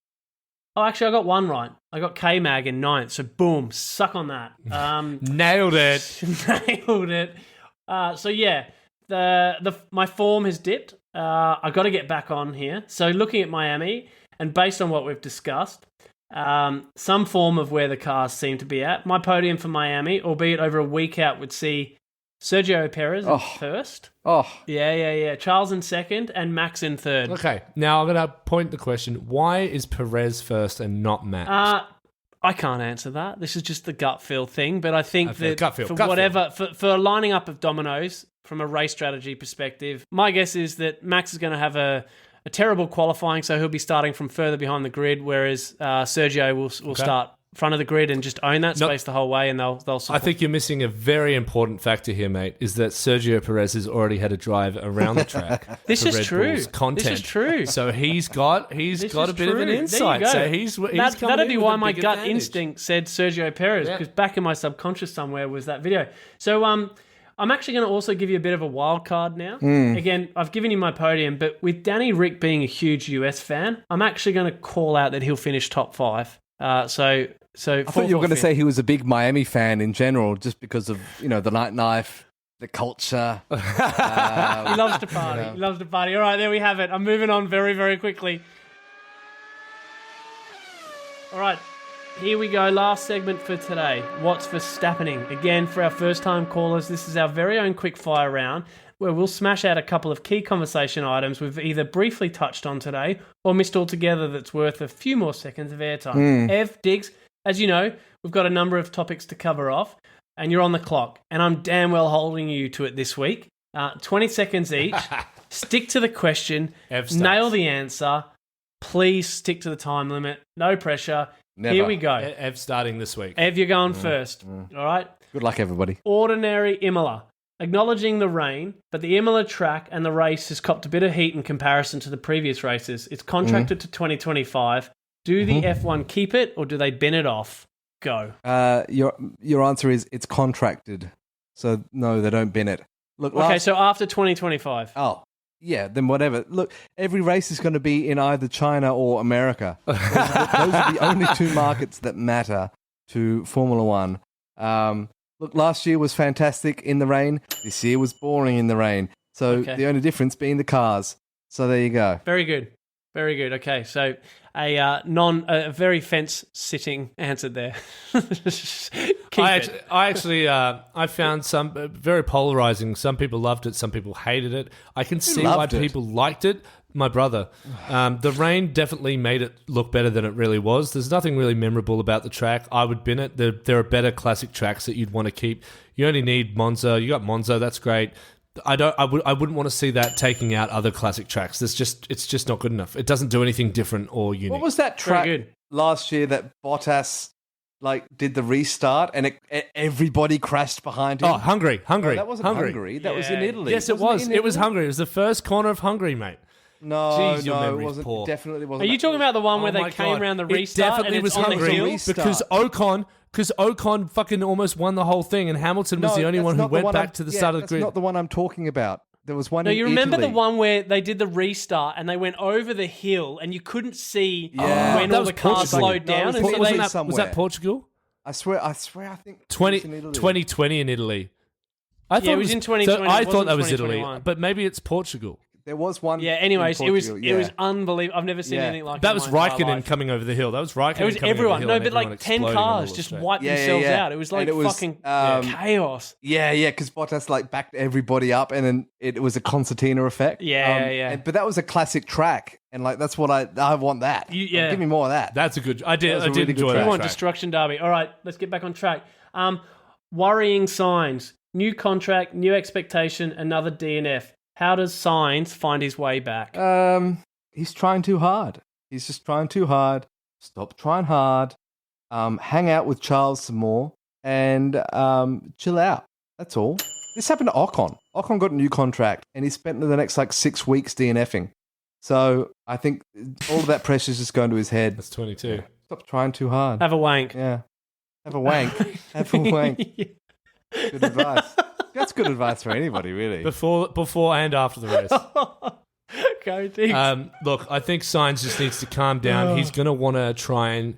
Speaker 2: I got one right. I got K-Mag in 9th, so boom, suck on that.
Speaker 1: Nailed it.
Speaker 2: Nailed it. My form has dipped. I got to get back on here. So looking at Miami, and based on what we've discussed, some form of where the cars seem to be at, my podium for Miami, albeit over a week out, would see Sergio Perez in first. Charles in second and Max in third.
Speaker 1: Okay, now I'm going to point the question. Why is Perez first and not Max?
Speaker 2: I can't answer that. This is just the gut feel thing, but I think for a lining up of dominoes from a race strategy perspective, my guess is that Max is going to have a terrible qualifying, so he'll be starting from further behind the grid, whereas Sergio will start front of the grid and just own that space the whole way, and they'll support.
Speaker 1: I think you're missing a very important factor here, mate, is that Sergio Perez has already had a drive around the track.
Speaker 2: This is true.
Speaker 1: Content.
Speaker 2: This is true.
Speaker 1: So he's got a bit of an insight. So
Speaker 2: that'd be why my gut instinct said Sergio Perez, because back in my subconscious somewhere was that video. So I'm actually going to also give you a bit of a wild card now. Again, I've given you my podium, but with Danny Rick being a huge US fan, I'm actually going to call out that he'll finish top 5. So
Speaker 3: I thought you were going to say he was a big Miami fan in general, just because of the nightlife, the culture.
Speaker 2: He loves to party. He loves to party. All right, there we have it. I'm moving on very, very quickly. All right, here we go. Last segment for today. What's Verstappening? Again, for our first-time callers, this is our very own quick-fire round, where we'll smash out a couple of key conversation items we've either briefly touched on today or missed altogether that's worth a few more seconds of airtime. Ev, Digz, as you know, we've got a number of topics to cover off, and you're on the clock, and I'm damn well holding you to it this week. 20 seconds each. Stick to the question. Nail the answer. Please stick to the time limit. No pressure.
Speaker 3: Never.
Speaker 2: Here we go.
Speaker 1: Ev starting this week.
Speaker 2: Ev, you're going first. All right?
Speaker 3: Good luck, everybody.
Speaker 2: Ordinary Imola. Acknowledging the rain, but the Imola track and the race has copped a bit of heat in comparison to the previous races. It's contracted to 2025. Do the F1 keep it or do they bin it off? Go.
Speaker 3: Your answer is it's contracted. So no, they don't bin it. Look.
Speaker 2: So after 2025.
Speaker 3: Oh, yeah, then whatever. Look, every race is going to be in either China or America. Those are the only two markets that matter to Formula One. Look, last year was fantastic in the rain. This year was boring in the rain. So the only difference being the cars. So there you go.
Speaker 2: Very good. Very good. Okay, so a very fence-sitting answer there.
Speaker 1: I found some very polarizing. Some people loved it, some people hated it. I can see why people liked it. My brother. The rain definitely made it look better than it really was. There's nothing really memorable about the track. I would bin it. There are better classic tracks that you'd want to keep. You only need Monza. You got Monza. That's great. I wouldn't want to see that taking out other classic tracks. It's just not good enough. It doesn't do anything different or unique.
Speaker 3: What was that track last year that Bottas did the restart and everybody crashed behind him?
Speaker 1: Oh, Hungary.
Speaker 3: No, that wasn't Hungary. That was in Italy.
Speaker 1: Yes, it was. It was Hungary. It was the first corner of Hungary, mate.
Speaker 3: No,
Speaker 1: Jeez,
Speaker 3: it wasn't. Poor. Definitely wasn't.
Speaker 2: Are you talking about the one where they came around the restart?
Speaker 1: It definitely was Hungary because Ocon fucking almost won the whole thing, and Hamilton was the only one who went back to the start of the grid.
Speaker 3: That's not the one I'm talking about. There was one.
Speaker 2: No, you remember the one where they did the restart and they went over the hill and you couldn't see when all the cars slowed down.
Speaker 1: Was that Portugal?
Speaker 3: I swear. I think
Speaker 1: 2020 in Italy. I thought
Speaker 2: it was in 2020.
Speaker 1: So I thought that was Italy, but maybe it's Portugal.
Speaker 3: There was one.
Speaker 2: Yeah. Anyways, it was unbelievable. I've never seen anything like
Speaker 1: that. That was Raikkonen coming over the hill. That was Raikkonen.
Speaker 2: It was
Speaker 1: coming
Speaker 2: everyone.
Speaker 1: Over the hill
Speaker 2: No, but 10 cars just wiped themselves out. It was fucking chaos.
Speaker 3: Yeah, because Bottas backed everybody up, and then it was a concertina effect.
Speaker 2: Yeah.
Speaker 3: But that was a classic track, and that's what I want. That. Give me more of that.
Speaker 1: That's a good. I did enjoy that.
Speaker 2: We want Destruction Derby. All right, let's get back on track. Worrying signs. New contract, new expectation, another DNF. How does Sainz find his way back?
Speaker 3: He's trying too hard. He's just trying too hard. Stop trying hard. Hang out with Charles some more and chill out. That's all. This happened to Ocon. Ocon got a new contract and he spent the next 6 weeks DNFing. So I think all of that pressure is just going to his head.
Speaker 1: That's 22.
Speaker 3: Stop trying too hard.
Speaker 2: Have a wank.
Speaker 3: Yeah. Have a wank. Have a wank. Good advice. That's good advice for anybody, really.
Speaker 1: Before and after the race.
Speaker 2: Go, Digz.
Speaker 1: Look, I think Sainz just needs to calm down. He's going to want to try and...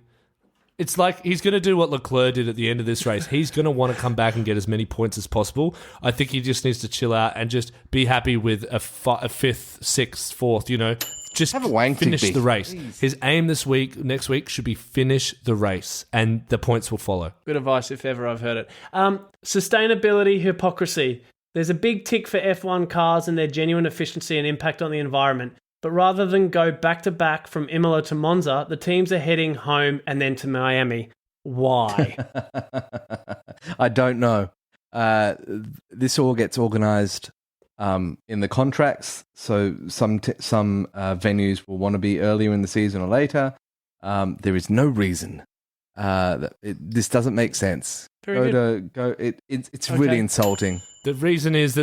Speaker 1: It's like he's going to do what Leclerc did at the end of this race. He's going to want to come back and get as many points as possible. I think he just needs to chill out and just be happy with a fifth, sixth, fourth, Just
Speaker 3: have a wank,
Speaker 1: finish
Speaker 3: Digby.
Speaker 1: the race.
Speaker 3: Jeez.
Speaker 1: His aim next week, should be finish the race, and the points will follow.
Speaker 2: Good advice if ever I've heard it. Sustainability hypocrisy. There's a big tick for F1 cars and their genuine efficiency and impact on the environment. But rather than go back-to-back from Imola to Monza, the teams are heading home and then to Miami. Why?
Speaker 3: I don't know. This all gets organised in the contracts, so some venues will want to be earlier in the season or later. There is no reason this doesn't make sense. It's really insulting.
Speaker 1: The reason is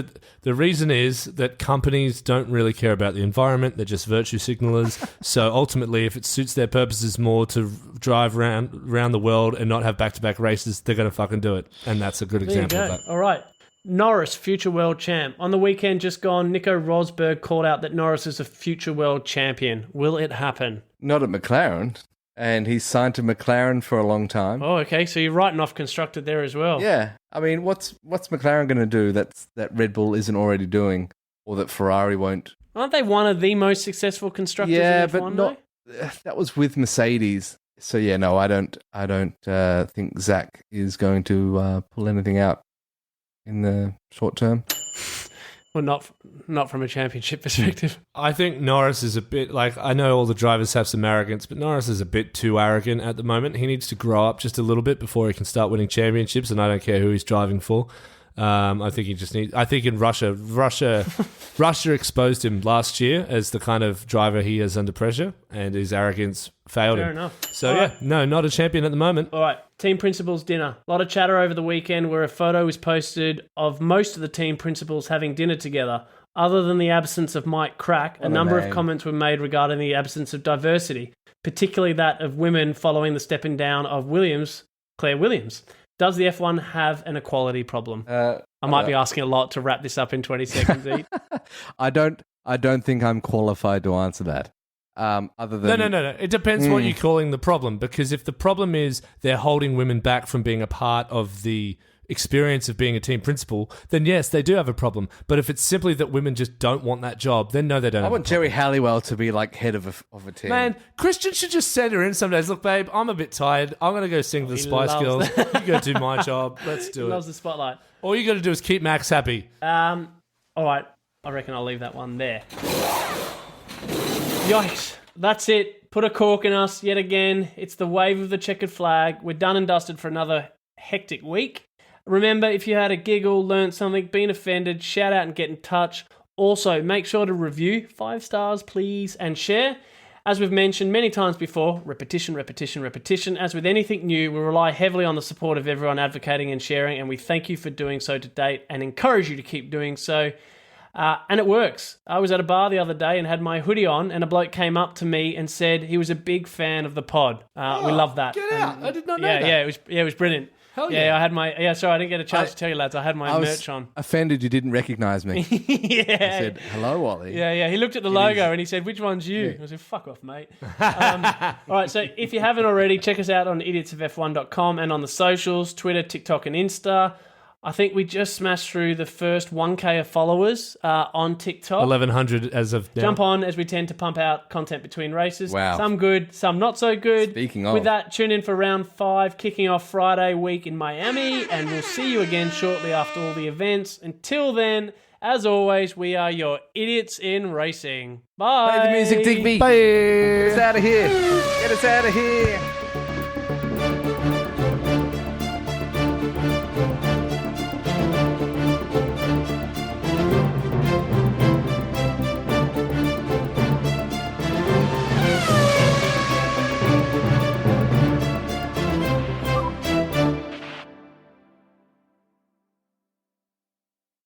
Speaker 1: that companies don't really care about the environment. They're just virtue signalers. So ultimately, if it suits their purposes more to drive around the world and not have back-to-back races, they're going to fucking do it. And that's a good example of that.
Speaker 2: All right. Norris, future world champ. On the weekend just gone, Nico Rosberg called out that Norris is a future world champion. Will it happen?
Speaker 3: Not at McLaren. And he's signed to McLaren for a long time.
Speaker 2: Oh, okay. So you're writing off constructed there as well.
Speaker 3: Yeah. I mean, what's McLaren going to do that Red Bull isn't already doing, or that Ferrari won't?
Speaker 2: Aren't they one of the most successful constructors in F1,
Speaker 3: but not. That was with Mercedes. So yeah, no, I don't think Zach is going to pull anything out in the short term.
Speaker 2: Well, not from a championship perspective.
Speaker 1: I think Norris is a bit I know all the drivers have some arrogance, but Norris is a bit too arrogant at the moment. He needs to grow up just a little bit before he can start winning championships, and I don't care who he's driving for. I think he just needs. I think in Russia exposed him last year as the kind of driver he is under pressure, and his arrogance failed him.
Speaker 2: Fair enough.
Speaker 1: So not a champion at the moment.
Speaker 2: All right, team principals dinner. A lot of chatter over the weekend where a photo was posted of most of the team principals having dinner together. Other than the absence of Mike Crack, a number of comments were made regarding the absence of diversity, particularly that of women following the stepping down of Claire Williams. Does the F1 have an equality problem? I might be asking a lot to wrap this up in 20 seconds, Eat.
Speaker 3: I don't I don't think I'm qualified to answer that. Other than
Speaker 1: No. It depends what you're calling the problem. Because if the problem is they're holding women back from being a part of the experience of being a team principal, then yes, they do have a problem. But if it's simply that women just don't want that job, then no, they don't.
Speaker 3: I want Jerry Halliwell to be like head of a team.
Speaker 1: Man, Christian should just send her in some days. Look, babe, I'm a bit tired. I'm going to go sing the Spice Girls. You go do my job. Let's do it.
Speaker 2: He loves the spotlight.
Speaker 1: All you got to do is keep Max happy.
Speaker 2: All right. I reckon I'll leave that one there. Yikes. That's it. Put a cork in us yet again. It's the wave of the checkered flag. We're done and dusted for another hectic week. Remember, if you had a giggle, learned something, been offended, shout out and get in touch. Also, make sure to review 5 stars, please, and share. As we've mentioned many times before, repetition. As with anything new, we rely heavily on the support of everyone advocating and sharing, and we thank you for doing so to date and encourage you to keep doing so. And it works. I was at a bar the other day and had my hoodie on, and a bloke came up to me and said he was a big fan of the pod. We love that.
Speaker 1: Get out. I did not know that.
Speaker 2: Yeah, it was brilliant.
Speaker 1: Hell yeah.
Speaker 2: I had my... sorry, I didn't get a chance to tell you, lads. I had my merch on.
Speaker 3: Offended you didn't recognise me.
Speaker 2: Yeah.
Speaker 3: I said, hello, Oli.
Speaker 2: Yeah. He looked at the logo and he said, which one's you? I said, fuck off, mate. All right, so if you haven't already, check us out on idiotsoff1.com and on the socials, Twitter, TikTok and Insta. I think we just smashed through the first 1K of followers on TikTok.
Speaker 1: 1,100 as of now.
Speaker 2: Jump on, as we tend to pump out content between races.
Speaker 3: Wow.
Speaker 2: Some good, some not so good.
Speaker 3: Speaking of.
Speaker 2: With that, tune in for round 5, kicking off Friday week in Miami, and we'll see you again shortly after all the events. Until then, as always, we are your idiots in racing. Bye.
Speaker 3: Play the music, Digby.
Speaker 1: Bye.
Speaker 3: Get us out of here. Get us out of here.